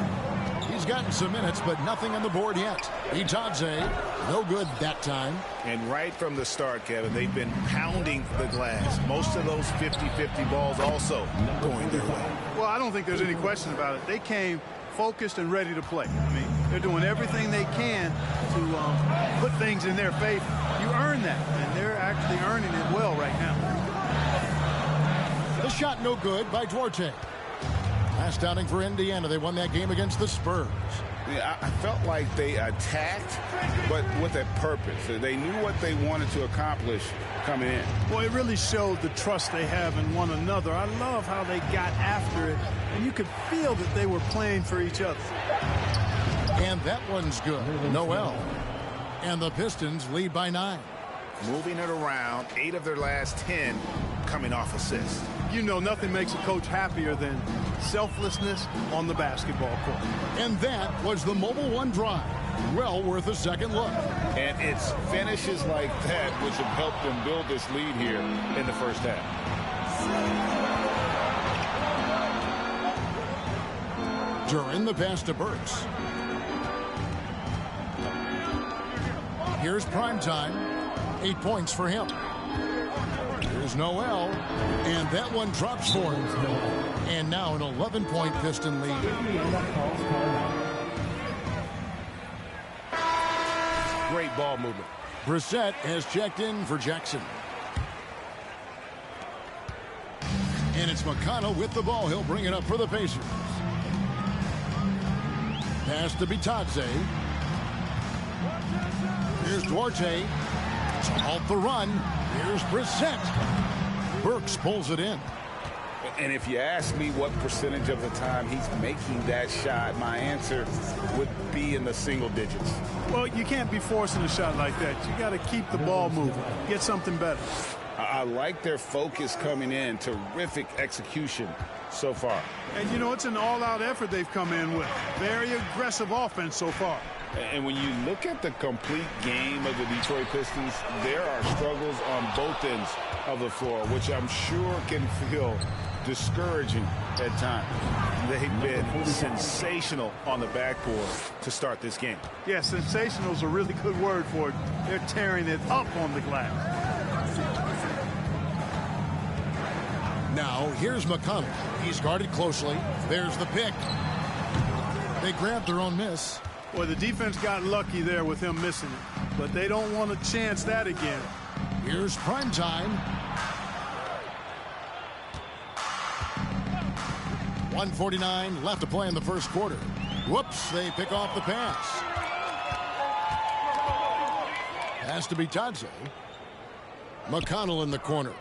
He's gotten some minutes, but nothing on the board yet. Bitadze, no good that time. And right from the start, Kevin, they've been pounding the glass. Most of those 50-50 balls also going their way. Well, I don't think there's any question about it. They came focused and ready to play. I mean, they're doing everything they can to put things in their favor. You earn that, and they're actually earning it well right now. The shot no good by Duarte. Last outing for Indiana, they won that game against the Spurs. Yeah, I felt like they attacked, but with a purpose. They knew what they wanted to accomplish coming in. Well, it really showed the trust they have in one another. I love how they got after it, and you could feel that they were playing for each other. And that one's good. Noel. And the Pistons lead by 9. Moving it around, 8 of their last 10 coming off assists. You know, nothing makes a coach happier than selflessness on the basketball court. And that was the Mobile One drive. Well worth a second look. And it's finishes like that which have helped them build this lead here in the first half. During the pass to Burks. Here's Primetime. 8 points for him. Here's Noel, and that one drops for him. And now an 11-point Piston lead. Great ball movement. Brissett has checked in for Jackson. And it's McConnell with the ball. He'll bring it up for the Pacers. Pass to Bitadze. Here's Duarte. To halt the run. Here's Brissett. Burks pulls it in. And if you ask me what percentage of the time he's making that shot, my answer would be in the single digits. Well, you can't be forcing a shot like that. You got to keep the ball moving. Get something better. I like their focus coming in. Terrific execution so far. And, you know, it's an all-out effort they've come in with. Very aggressive offense so far. And when you look at the complete game of the Detroit Pistons, there are struggles on both ends of the floor, which I'm sure can feel discouraging at times. They've been sensational on the backboard to start this game. Yeah, sensational is a really good word for it. They're tearing it up on the glass. Now, here's McConnell. He's guarded closely. There's the pick. They grabbed their own miss. Well, the defense got lucky there with him missing it, but they don't want to chance that again. Here's Primetime. 1:49 left to play in the first quarter. Whoops, they pick off the pass. Has to be Tadze. McConnell in the corner.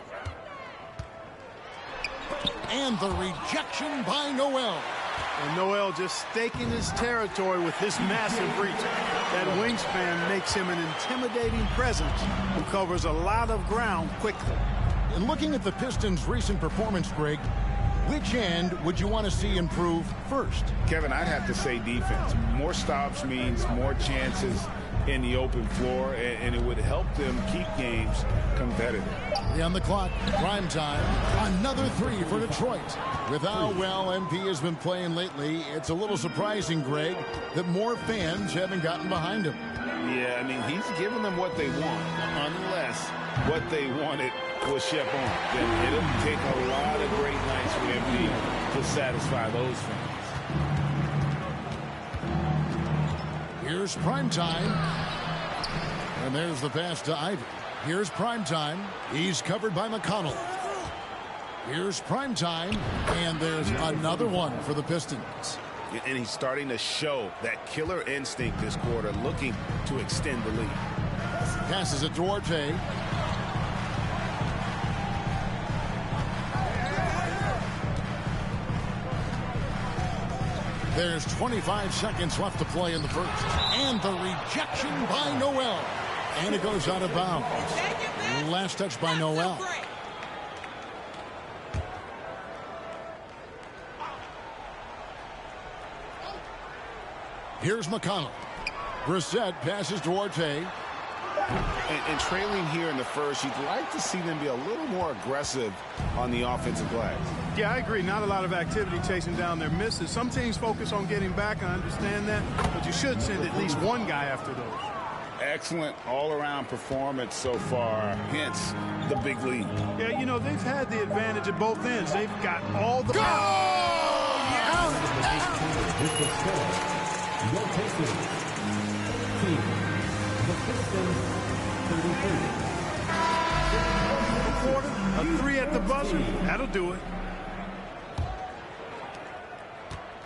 And the rejection by Noel. And Noel just staking his territory with his massive reach. That wingspan makes him an intimidating presence who covers a lot of ground quickly. And looking at the Pistons' recent performance, Greg, which end would you want to see improve first? Kevin, I'd have to say defense. More stops means more chances in the open floor, and it would help them keep games competitive. On the clock, prime time, another three for Detroit. With how well MP has been playing lately, it's a little surprising, Greg, that more fans haven't gotten behind him. Yeah, I mean, he's giving them what they want, unless what they wanted was Shep on. Then it'll take a lot of great nights for MP to satisfy those fans. Here's primetime. And there's the pass to Ivy. Here's primetime. He's covered by McConnell. Here's primetime. And there's another one for the Pistons. And he's starting to show that killer instinct this quarter, looking to extend the lead. Passes it to Duarte. There's 25 seconds left to play in the first. And the rejection by Noel. And it goes out of bounds. Last touch by Noel. Here's McConnell. Brissett passes Duarte. And trailing here in the first, you'd like to see them be a little more aggressive on the offensive glass. Yeah, I agree. Not a lot of activity chasing down their misses. Some teams focus on getting back. I understand that. But you should send at least one guy after those. Excellent all-around performance so far, hence the big lead. Yeah, you know, they've had the advantage at both ends. They've got all the... Go! A three at the buzzer, that'll do it.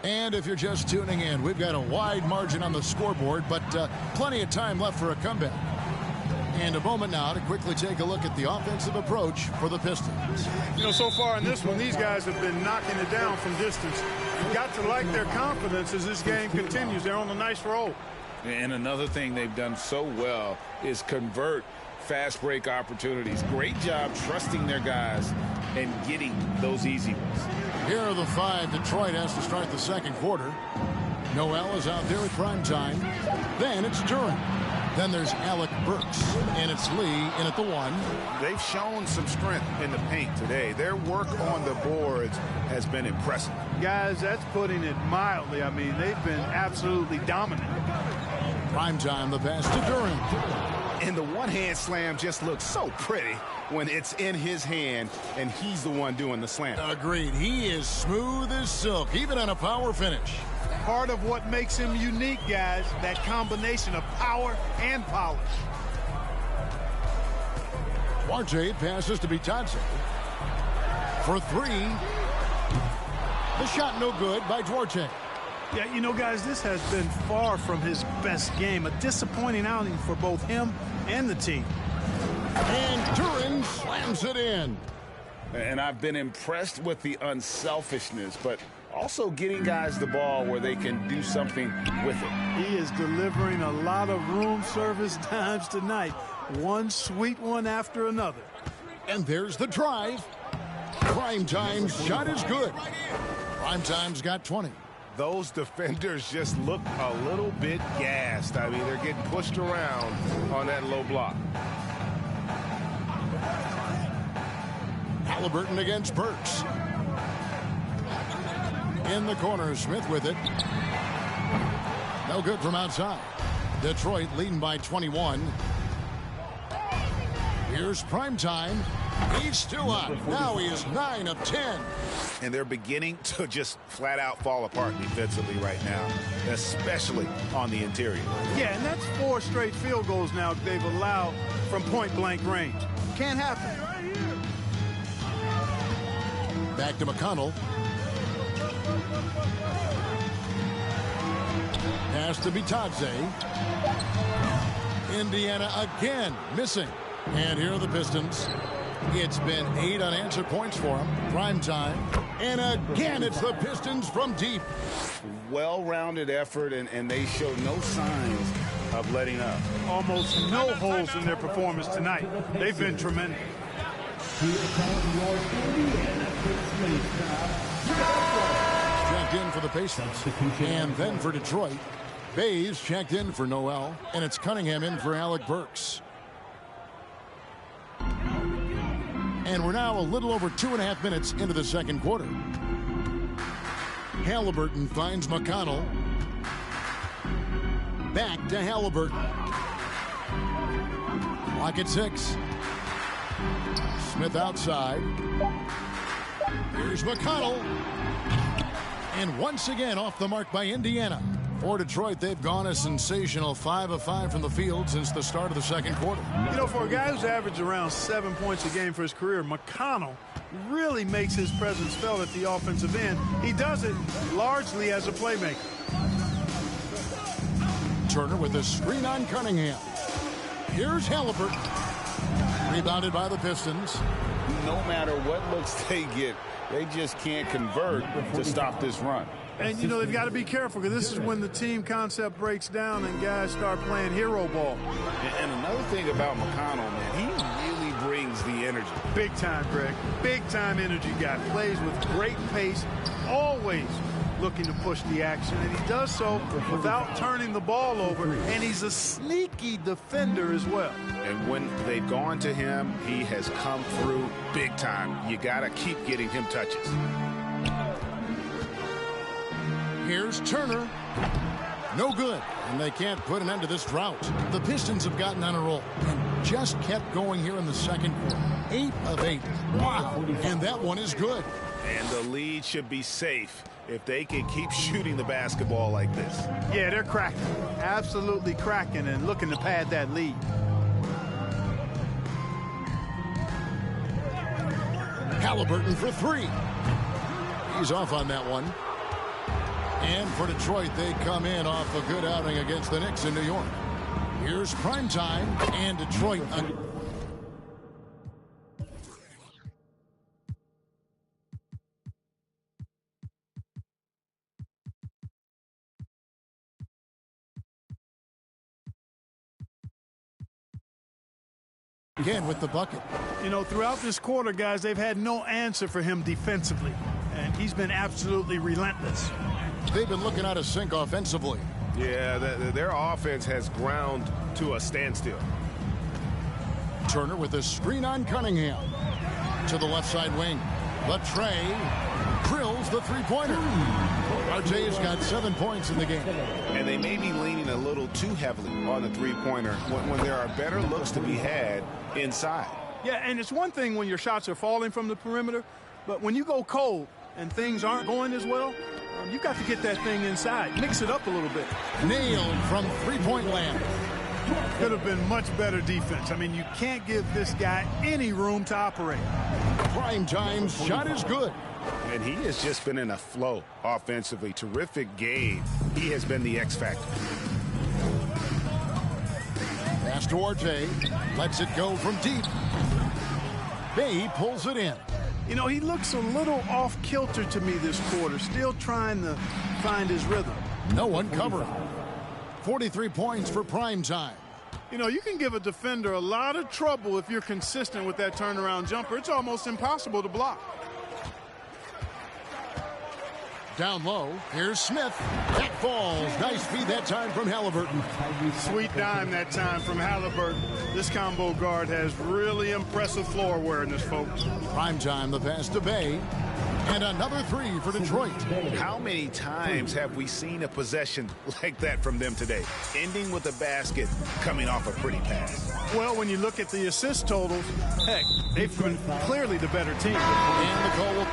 And if you're just tuning in, we've got a wide margin on the scoreboard, but plenty of time left for a comeback. And a moment now to quickly take a look at the offensive approach for the Pistons. You know, so far in this one, these guys have been knocking it down from distance. You've got to like their confidence as this game continues. They're on a nice roll. And another thing they've done so well is convert fast break opportunities. Great job trusting their guys and getting those easy ones. Here are the five Detroit has to start the second quarter. Noel is out there at prime time. Then it's Duran. Then there's Alec Burks. And it's Lee in at the one. They've shown some strength in the paint today. Their work on the boards has been impressive. Guys, that's putting it mildly. I mean, they've been absolutely dominant. Prime time, the pass to Duran. And the one-hand slam just looks so pretty when it's in his hand and he's the one doing the slam. Agreed. He is smooth as silk, even on a power finish. Part of what makes him unique, guys, that combination of power and polish. Duarte passes to Tadze. For three. The shot no good by Duarte. Yeah, you know, guys, this has been far from his best game. A disappointing outing for both him and the team. And Duran slams it in. And I've been impressed with the unselfishness, but also getting guys the ball where they can do something with it. He is delivering a lot of room service times tonight. One sweet one after another. And there's the drive. Primetime's shot is good. Primetime's got 20. Those defenders just look a little bit gassed. I mean, they're getting pushed around on that low block. Halliburton against Burks. In the corner, Smith with it. No good from outside. Detroit leading by 21. Here's primetime. He's still up. Now he is 9 of 10. And they're beginning to just flat out fall apart defensively right now, especially on the interior. Yeah, and that's 4 straight field goals now they've allowed from point-blank range. Can't happen. Back to McConnell. Pass to Tadze. Indiana again missing. And here are the Pistons. It's been 8 unanswered points for them. Prime time. And again, it's the Pistons from deep. Well-rounded effort, and they show no signs of letting up. Almost no holes in their performance tonight. They've been tremendous. Checked in for the Pacers. And then for Detroit. Bays checked in for Noel. And it's Cunningham in for Alec Burks. And we're now a little over 2.5 minutes into the second quarter. Halliburton finds McConnell. Back to Halliburton. Clock at 6. Smith outside. Here's McConnell. And once again off the mark by Indiana. For Detroit, they've gone a sensational 5 of 5 from the field since the start of the second quarter. You know, for a guy who's averaged around 7 points a game for his career, McConnell really makes his presence felt at the offensive end. He does it largely as a playmaker. Turner with a screen on Cunningham. Here's Halliburton. Rebounded by the Pistons. No matter what looks they get, they just can't convert to stop this run. And, you know, they've got to be careful because this is when the team concept breaks down and guys start playing hero ball. And another thing about McConnell, man, he really brings the energy. Big time, Greg. Big time energy guy. Plays with great pace, always looking to push the action, and he does so without turning the ball over, and he's a sneaky defender as well. And when they've gone to him, he has come through big time. You got to keep getting him touches. Here's Turner. No good. And they can't put an end to this drought. The Pistons have gotten on a roll and just kept going here in the second quarter. 8 of 8. Wow. And that one is good. And the lead should be safe if they can keep shooting the basketball like this. Yeah, they're cracking. Absolutely cracking and looking to pad that lead. Halliburton for 3. He's off on that one. And for Detroit, they come in off a good outing against the Knicks in New York. Here's primetime and Detroit. Again with the bucket. You know, throughout this quarter, guys, they've had no answer for him defensively. And he's been absolutely relentless. They've been looking out of sync offensively. Yeah, their offense has ground to a standstill. Turner with a screen on Cunningham. To the left side wing. Latrey drills the three-pointer. RJ's got 7 points in the game. And they may be leaning a little too heavily on the three-pointer when there are better looks to be had inside. Yeah, and it's one thing when your shots are falling from the perimeter, but when you go cold and things aren't going as well, you got to get that thing inside. Mix it up a little bit. Nailed from three-point land. Could have been much better defense. I mean, you can't give this guy any room to operate. Primetime's shot is good. And he has just been in a flow offensively. Terrific game. He has been the X factor. Pass to RJ. Lets it go from deep. Bay pulls it in. You know, he looks a little off kilter to me this quarter. Still trying to find his rhythm. No one covering. 43 points for prime time. You know, you can give a defender a lot of trouble if you're consistent with that turnaround jumper. It's almost impossible to block. Down low, here's Smith. That falls. Nice feed that time from Halliburton. Sweet dime that time from Halliburton. This combo guard has really impressive floor awareness, folks. Prime time, the pass to Bay. And another 3 for Detroit. How many times have we seen a possession like that from them today? Ending with a basket, coming off a pretty pass. Well, when you look at the assist totals, heck, they've been clearly the better team. And the call will...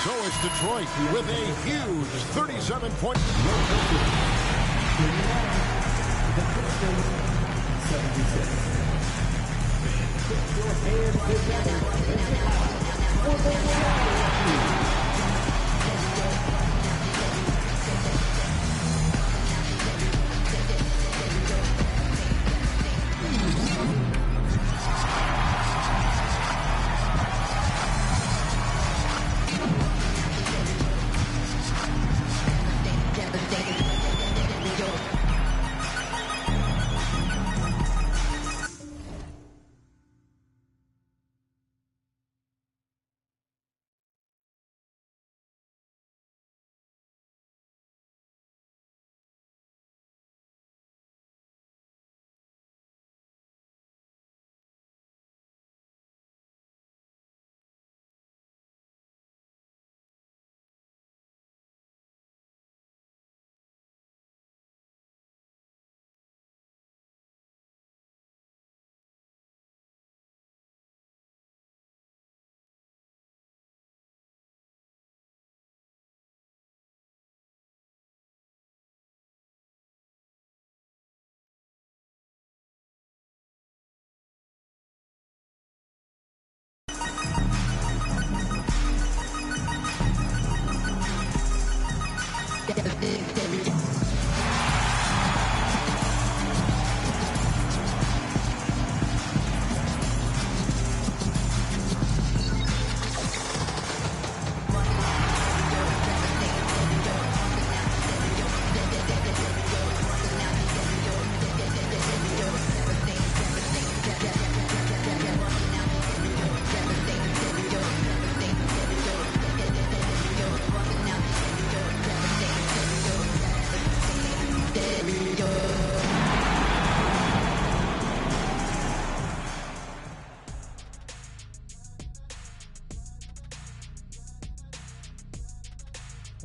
So it's Detroit with a huge 37-point.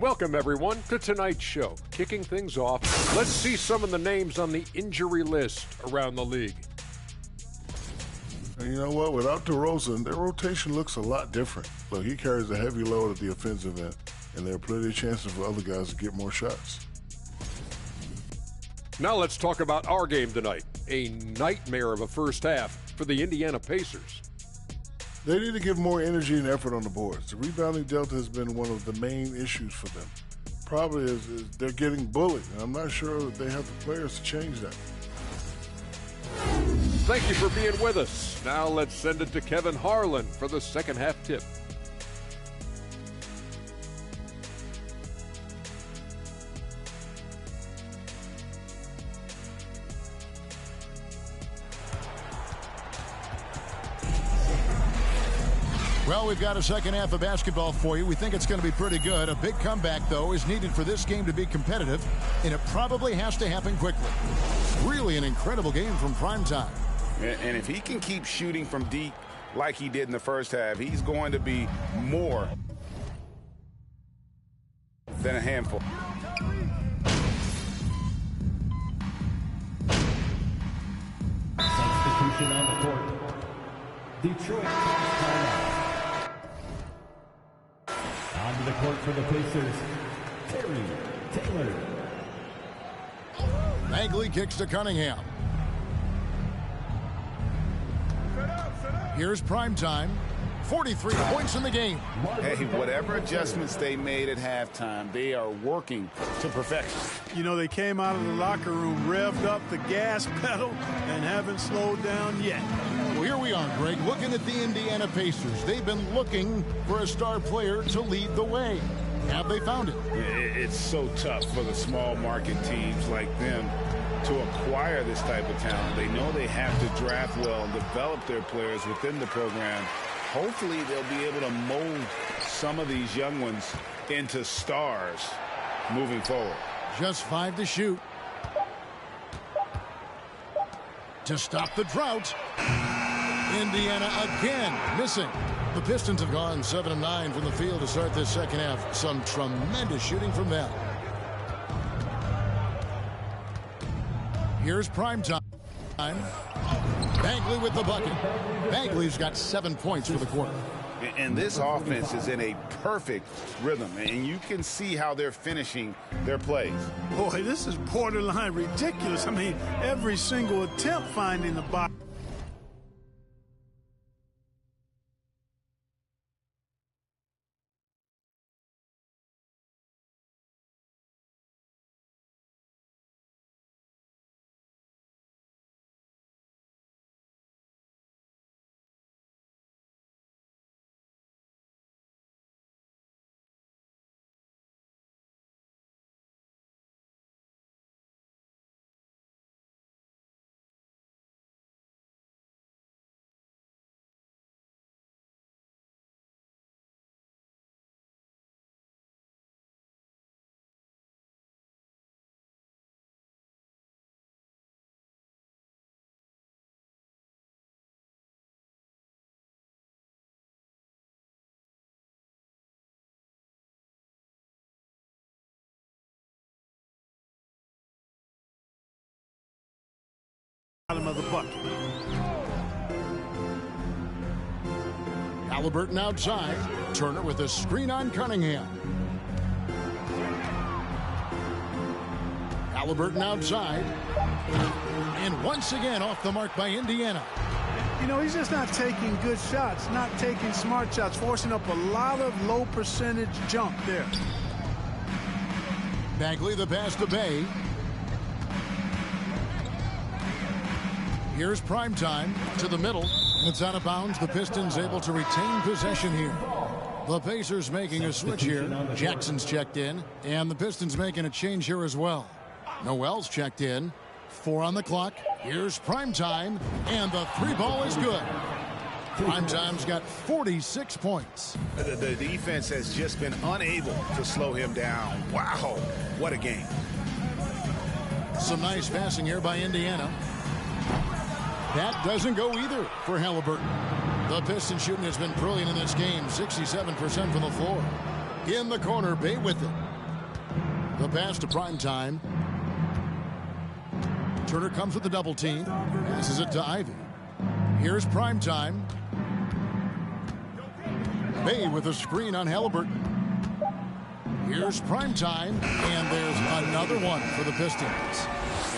Welcome, everyone, to tonight's show. Kicking things off, let's see some of the names on the injury list around the league. And you know what? Without DeRozan, their rotation looks a lot different. Look, he carries a heavy load at the offensive end, and there are plenty of chances for other guys to get more shots. Now let's talk about our game tonight. A nightmare of a first half for the Indiana Pacers. They need to give more energy and effort on the boards. The rebounding delta has been one of the main issues for them. Probably is they're getting bullied, and I'm not sure they have the players to change that. Thank you for being with us. Now let's send it to Kevin Harlan for the second half tip. Well, we've got a second half of basketball for you. We think it's going to be pretty good. A big comeback, though, is needed for this game to be competitive, and it probably has to happen quickly. Really an incredible game from primetime. And if he can keep shooting from deep like he did in the first half, he's going to be more than a handful. Substitution on the court. Detroit calls timeout. Onto the court for the Pacers, Terry Taylor. Bagley kicks to Cunningham. Here's primetime. 43 points in the game. Hey, whatever adjustments they made at halftime, they are working to perfection. You know, they came out of the locker room, revved up the gas pedal, and haven't slowed down yet. Well, here we are, Greg, looking at the Indiana Pacers. They've been looking for a star player to lead the way. Have they found it? It's so tough for the small market teams like them to acquire this type of talent. They know they have to draft well and develop their players within the program. Hopefully they'll be able to mold some of these young ones into stars moving forward. Just 5 to shoot. To stop the drought. Indiana again missing. The Pistons have gone 7 of 9 from the field to start this second half. Some tremendous shooting from them. Here's primetime. Bagley with the bucket. Bagley's got 7 points for the quarter. And this offense is in a perfect rhythm, and you can see how they're finishing their plays. Boy, this is borderline ridiculous. I mean, every single attempt finding the box. Bottom of the bucket. Halliburton outside. Turner with a screen on Cunningham. Halliburton outside. And once again off the mark by Indiana. You know, he's just not taking good shots, not taking smart shots, forcing up a lot of low percentage jump there. Bagley the pass to Bay. Here's primetime to the middle. It's out of bounds. The Pistons able to retain possession here. The Pacers making a switch here. Jackson's checked in. And the Pistons making a change here as well. Noel's checked in. 4 on the clock. Here's primetime. And the 3-ball is good. Primetime's got 46 points. The defense has just been unable to slow him down. Wow, what a game. Some nice passing here by Indiana. That doesn't go either for Halliburton. The Pistons shooting has been brilliant in this game. 67% from the floor. In the corner, Bay with it. The pass to Primetime. Turner comes with the double team. Passes it to Ivy. Here's Primetime. Bay with a screen on Halliburton. Here's Primetime, and there's another one for the Pistons.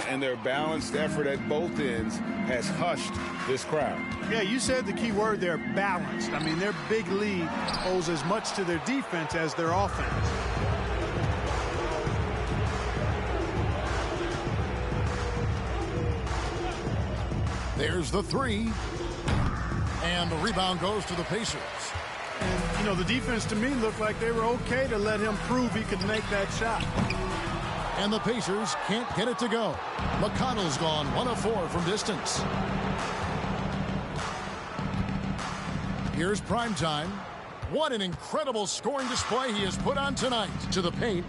And their balanced effort at both ends has hushed this crowd. Yeah, you said the key word there, balanced. I mean, their big lead owes as much to their defense as their offense. There's the three. And the rebound goes to the Pacers. And, you know, the defense to me looked like they were okay to let him prove he could make that shot. And the Pacers can't get it to go. McConnell's gone 1 of 4 from distance. Here's Primetime. What an incredible scoring display he has put on tonight. To the paint.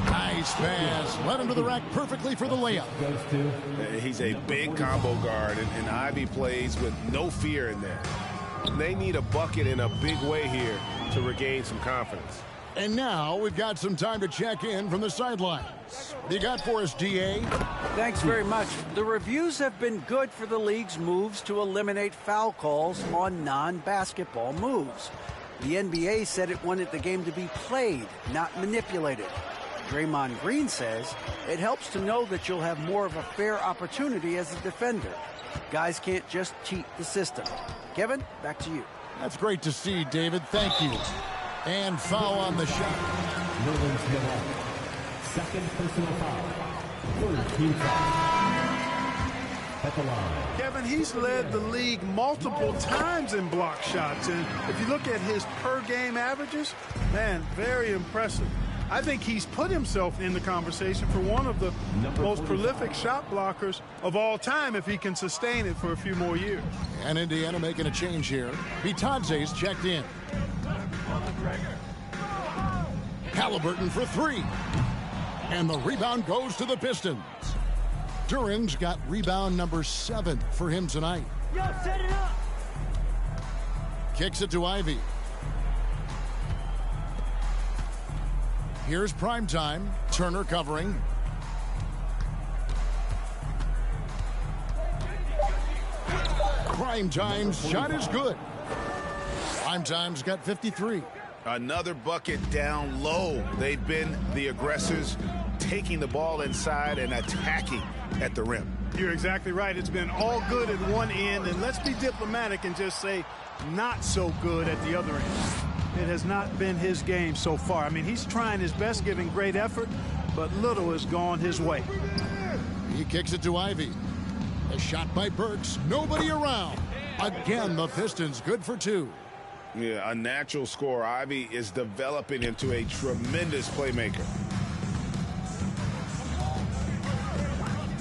Nice pass. Led him to the rack perfectly for the layup. He's a big combo guard, and Ivy plays with no fear in there. They need a bucket in a big way here to regain some confidence. And now we've got some time to check in from the sidelines. What do you got for us, DA? Thanks very much. The reviews have been good for the league's moves to eliminate foul calls on non-basketball moves. The NBA said it wanted the game to be played, not manipulated. Draymond Green says it helps to know that you'll have more of a fair opportunity as a defender. Guys can't just cheat the system. Kevin, back to you. That's great to see, David. Thank you. And foul on the shot. Nerlens Noel. Second personal foul. Third team foul. At the line. Kevin, he's led the league multiple times in block shots. And if you look at his per-game averages, man, very impressive. I think he's put himself in the conversation for one of the most prolific shot blockers of all time if he can sustain it for a few more years. And Indiana making a change here. Bitadze's checked in. Halliburton for 3. And the rebound goes to the Pistons. Duran's got rebound number 7 for him tonight. Yo, set it up. Kicks it to Ivy. Here's Primetime. Turner covering. Primetime's shot is good. Primetime's got 53. Another bucket down low. They've been the aggressors, taking the ball inside and attacking at the rim. You're exactly right. It's been all good at one end, and let's be diplomatic and just say not so good at the other end. It has not been his game so far. I mean, he's trying his best, giving great effort, but little has gone his way. He kicks it to Ivy. A shot by Burks. Nobody around. Again, the Pistons good for 2. Yeah, a natural scorer. Ivy is developing into a tremendous playmaker.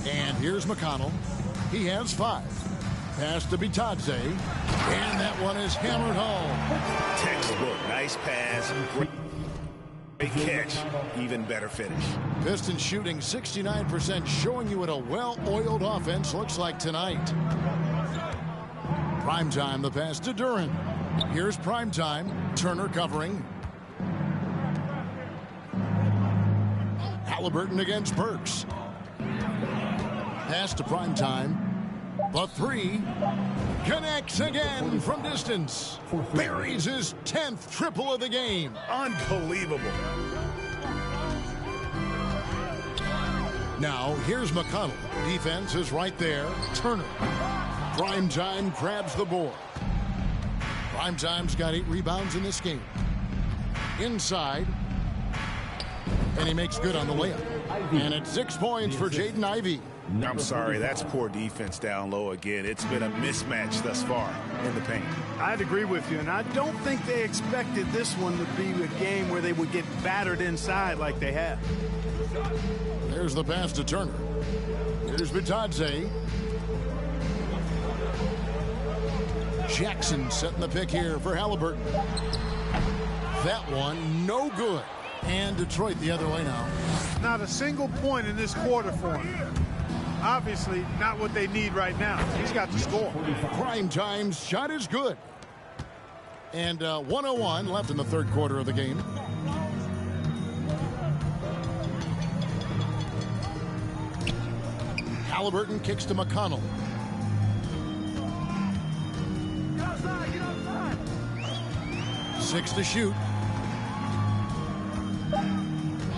And here's McConnell. He has 5. Pass to Bitadze. And that one is hammered home. Textbook. Nice pass. Great catch. Even better finish. Pistons shooting 69%, showing you what a well-oiled offense looks like tonight. Primetime, the pass to Duran. Here's Primetime. Turner covering. Halliburton against Burks. Pass to Primetime. The 3 connects again from distance. Buries his 10th triple of the game. Unbelievable. Now, here's McConnell. Defense is right there. Turner. Primetime grabs the board. Primetime's got 8 rebounds in this game. Inside. And he makes good on the layup. And it's 6 points for Jaden Ivey. I'm sorry, that's poor defense down low again. It's been a mismatch thus far in the paint. I'd agree with you, and I don't think they expected this one to be a game where they would get battered inside like they have. There's the pass to Turner. Here's Bitadze. Jackson setting the pick here for Halliburton. That one, no good. And Detroit the other way now. Not a single point in this quarter for him. Obviously, not what they need right now. He's got to score. Primetime's shot is good. And 1:01 left in the third quarter of the game. Halliburton kicks to McConnell. Get outside, get outside. 6 to shoot.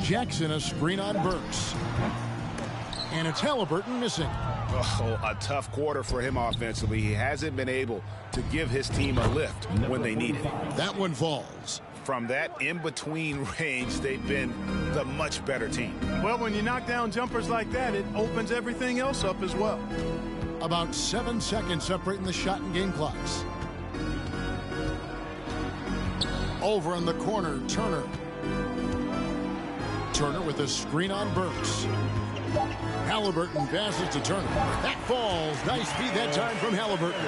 Jackson a screen on Burks. And it's Halliburton missing. Oh, a tough quarter for him offensively. He hasn't been able to give his team a lift when they need it. That one falls. From that in-between range, they've been the much better team. Well, when you knock down jumpers like that, it opens everything else up as well. About 7 seconds separating the shot and game clocks. Over in the corner, Turner. Turner with a screen on Burks. Halliburton passes to Turner. That falls. Nice feed that time from Halliburton.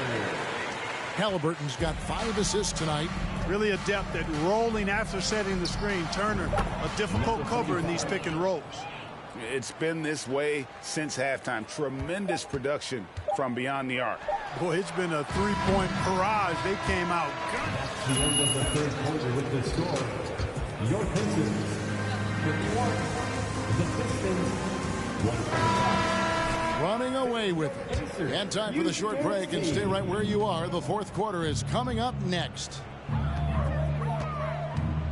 Halliburton's got 5 assists tonight. Really adept at rolling after setting the screen. Turner, a difficult cover in these pick and rolls. It's been this way since halftime. Tremendous production from beyond the arc. Boy, it's been a three-point barrage. They came out good. The end of the third quarter with the score. Your Pistons 51. The Pistons 145. Running away with it. And time for the short break, and stay right where you are. The fourth quarter is coming up next.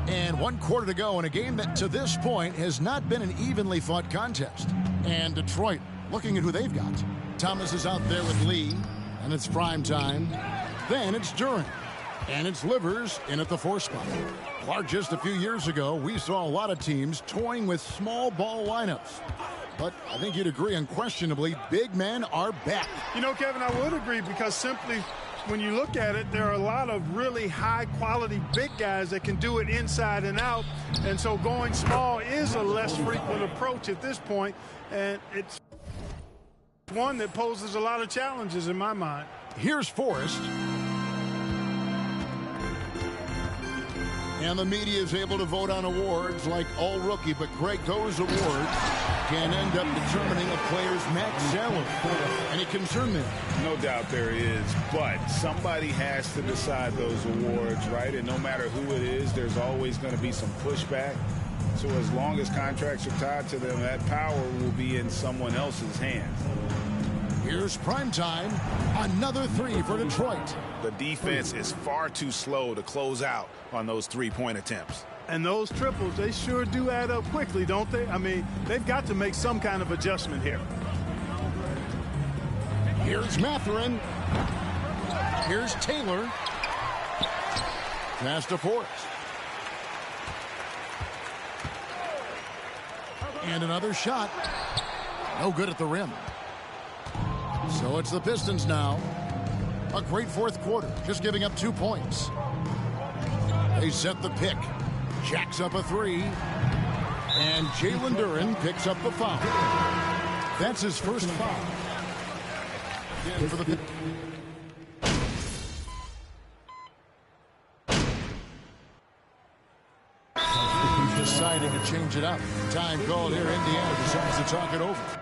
And 1 quarter to go in a game that to this point has not been an evenly fought contest. And Detroit, looking at who they've got. Thomas is out there with Lee, and it's prime time. Then it's Duren, and it's Livers in at the 4 spot. Clark, just a few years ago, we saw a lot of teams toying with small ball lineups. But I think you'd agree, unquestionably, big men are back. You know, Kevin, I would agree, because simply when you look at it, there are a lot of really high-quality big guys that can do it inside and out. And so going small is a less frequent approach at this point, and it's one that poses a lot of challenges in my mind. Here's Forrest. And the media is able to vote on awards like All Rookie, but Greg, those awards can end up determining a player's max salary. Any concern there? No doubt there is, but somebody has to decide those awards, right? And no matter who it is, there's always going to be some pushback. So as long as contracts are tied to them, that power will be in someone else's hands. Here's primetime. Another 3 for Detroit. The defense is far too slow to close out on those three-point attempts. And those triples, they sure do add up quickly, don't they? I mean, they've got to make some kind of adjustment here. Here's Mathurin. Here's Taylor. Pass to Forrest. And another shot. No good at the rim. So it's the Pistons now. A great fourth quarter, just giving up 2 points. They set the pick. Jacks up a 3. And Jalen Duren picks up the foul. That's his first foul. Again for the deciding to change it up. Time called here. Indiana decides to talk it over.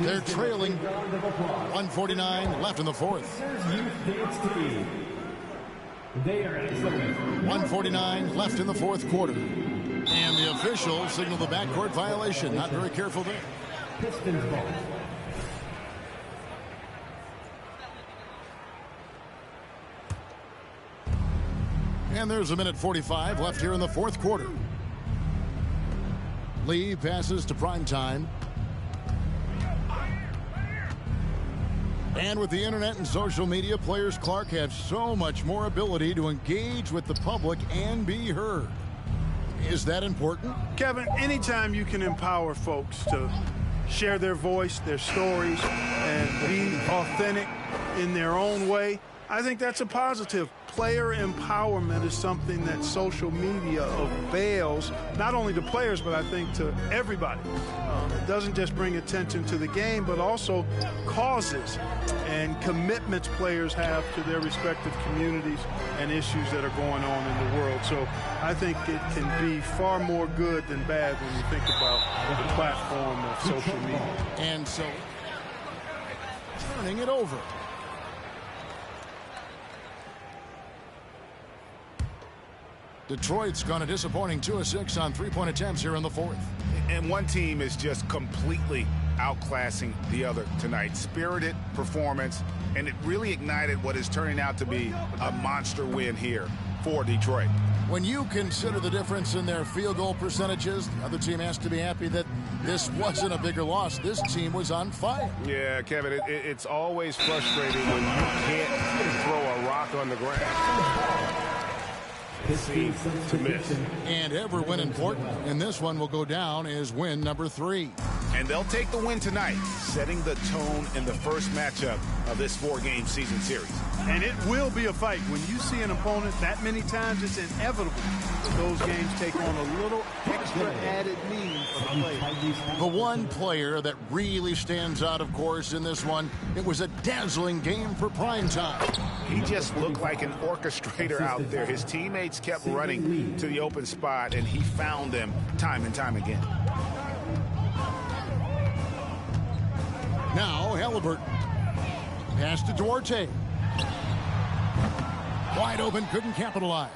They're trailing 149 left in the fourth. 149 left in the fourth quarter. And the official signaled the backcourt violation. Not very careful there. Pistons ball. And there's a minute 45 left here in the fourth quarter. Lee passes to primetime. And with the internet and social media, players Clark have so much more ability to engage with the public and be heard. Is that important? Kevin, anytime you can empower folks to share their voice, their stories, and be authentic in their own way, I think that's a positive. Player empowerment is something that social media avails, not only to players, but I think to everybody. It doesn't just bring attention to the game, but also causes and commitments players have to their respective communities and issues that are going on in the world. So I think it can be far more good than bad when you think about the platform of social media. And so, turning it over. Detroit's gone a disappointing 2 of 6 on three-point attempts here in the fourth. And one team is just completely outclassing the other tonight. Spirited performance, and it really ignited what is turning out to be a monster win here for Detroit. When you consider the difference in their field goal percentages, the other team has to be happy that this wasn't a bigger loss. This team was on fire. Yeah, Kevin, it's always frustrating when you can't throw a rock on the ground. Seems to miss. And every win important, and this one will go down as win number 3. And they'll take the win tonight, setting the tone in the first matchup of this 4-game season series. And it will be a fight. When you see an opponent that many times, it's inevitable that those games take on a little extra added meaning for the players. The one player that really stands out, of course, in this one, it was a dazzling game for primetime. He just looked like an orchestrator out there. His teammates kept running to the open spot, and he found them time and time again. Now, Halliburton. Pass to Duarte. Wide open, couldn't capitalize.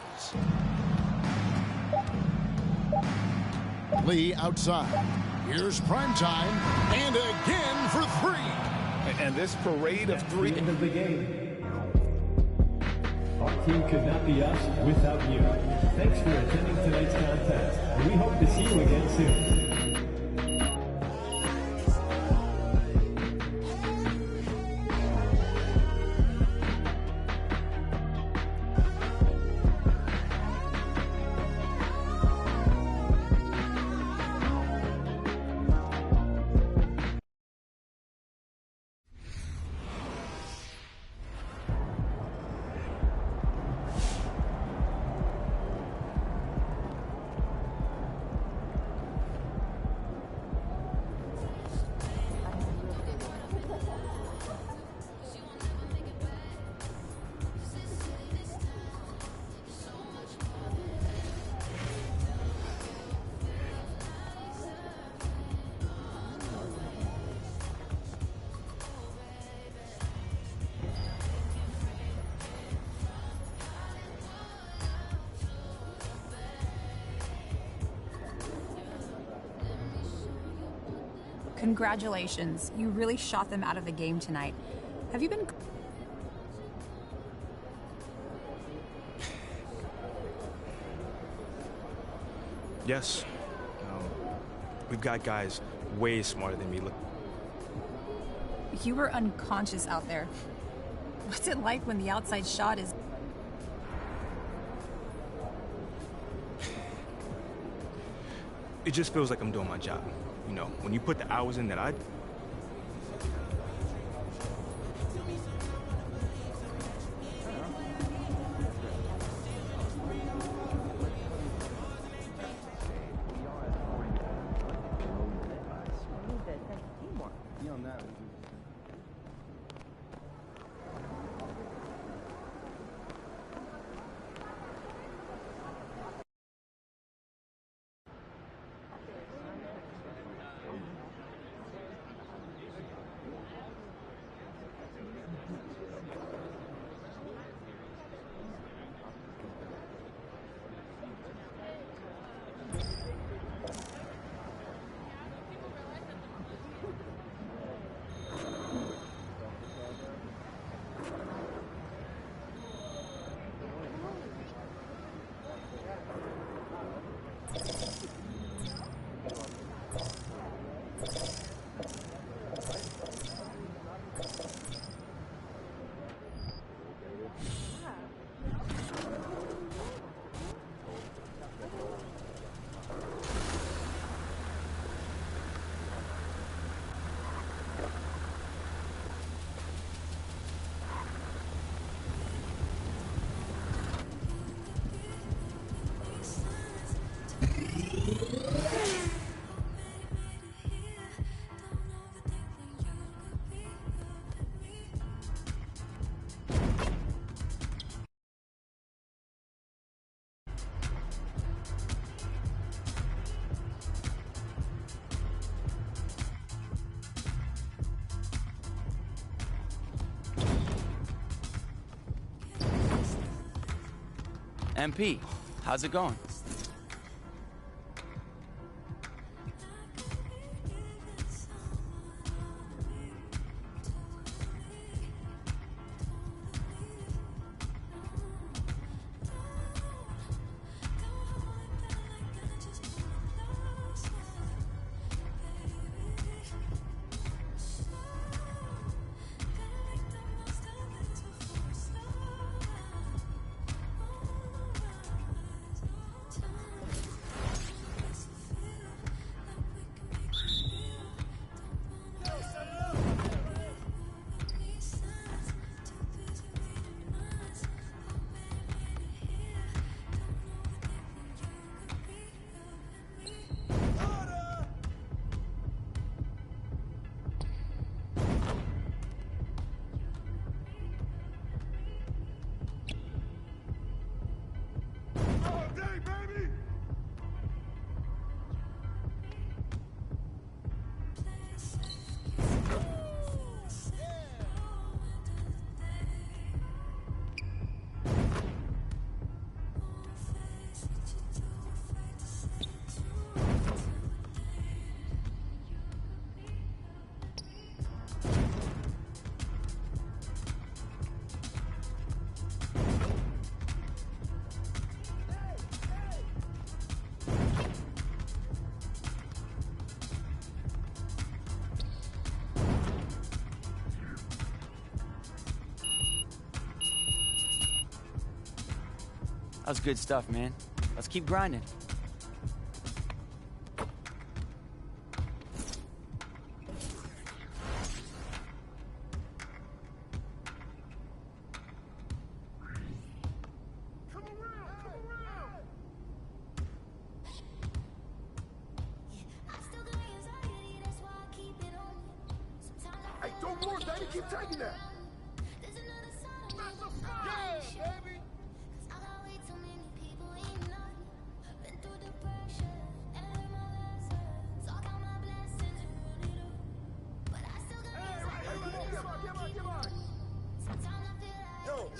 Lee outside. Here's primetime, and again for 3. And this parade of 3. End of the game. Our team could not be us without you. Thanks for attending tonight's contest, and we hope to see you again soon. Congratulations. You really shot them out of the game tonight. Have you been... Yes. We've got guys way smarter than me. Look. You were unconscious out there. What's it like when the outside shot is... It just feels like I'm doing my job. You know, when you put the hours in that I... MP, How's it going? That was good stuff, man. Let's keep grinding. Hey, don't more, baby. Keep taking that. Yeah, baby. Yo.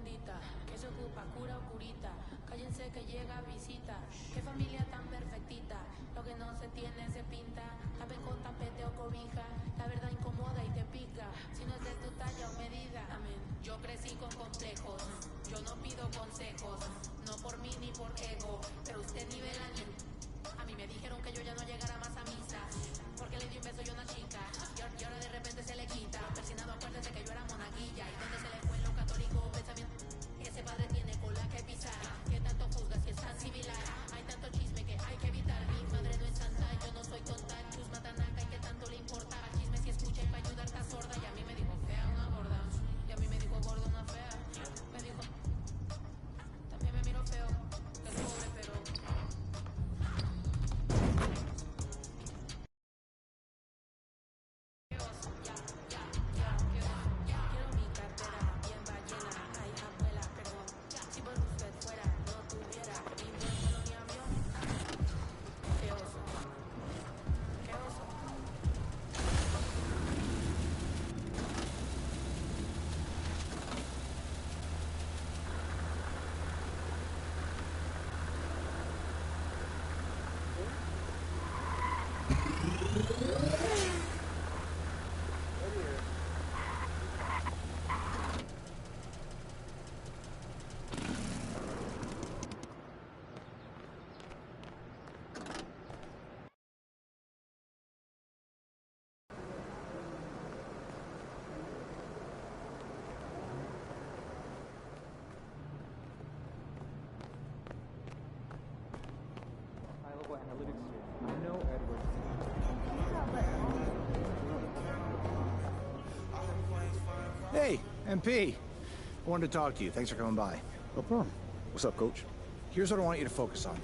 bendita, que se ocupa, cura o curita. Cállense que llega visita, qué familia tan perfectita. Lo que no se tiene se pinta, tapen con tapete o cobija. La verdad incomoda y te pica, si no es de tu talla o medida. Amén. Yo crecí con complejos, yo no pido consejos, no por mí ni por ego, pero usted nivela ni. A mí me dijeron que yo ya no llegara más a misa, porque le di un beso yo a una chica, y ahora de repente se le quita. Persinado, acuérdese que yo era monaguilla, y donde se le fue en lo católico pensamiento. Ese padre tiene cola que pisar, que tanto juzga si es tan similar. Hay tanto chisme que hay que evitar, mi madre no es santa, yo no soy tonta. Chusma tanaca y que tanto le importa, al chisme si escucha y para ayudar está sorda. Y a mí me dijo fea una gorda, y a mí me dijo gorda una fea. Me dijo, también me miro feo, que es pobre pero... Hey, MP. I wanted to talk to you. Thanks for coming by. No problem. What's up, Coach? Here's what I want you to focus on.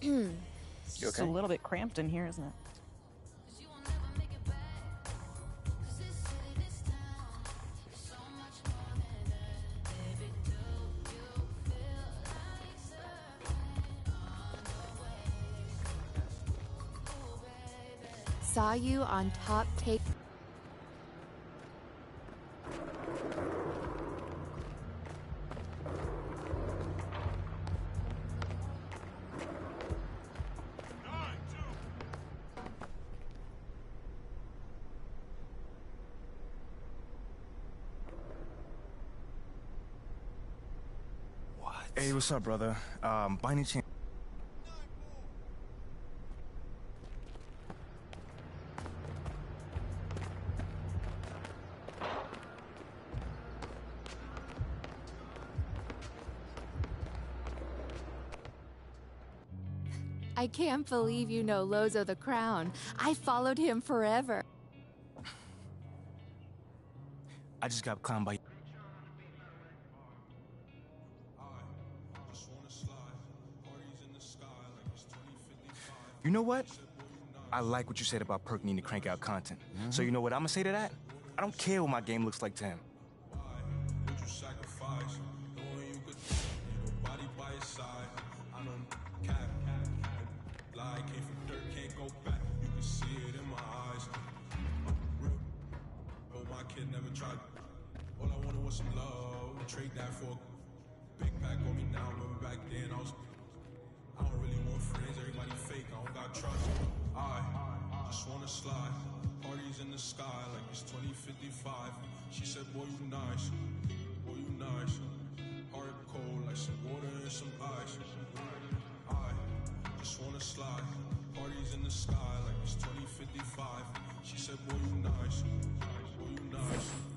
It's just a little bit cramped in here, isn't it? Saw you on Top Take. Hey, what's up, brother? By any chance? I can't believe you know Lozo the Crown. I followed him forever. I just got clowned by. You know what? I like what you said about Perk needing to crank out content. So you know what I'm gonna say to that? I don't care what my game looks like to him. Never tried. All I wanted was some love. Trade that for a big pack on me now. Remember back then I don't really want friends. Everybody fake. I don't got trust. I just wanna slide. Parties in the sky like it's 2055. She said, boy, you nice. Boy, you nice. Heart cold like some water and some ice. I just wanna slide. Parties in the sky like it's 2055. She said, boy, you nice. Boy, you nice.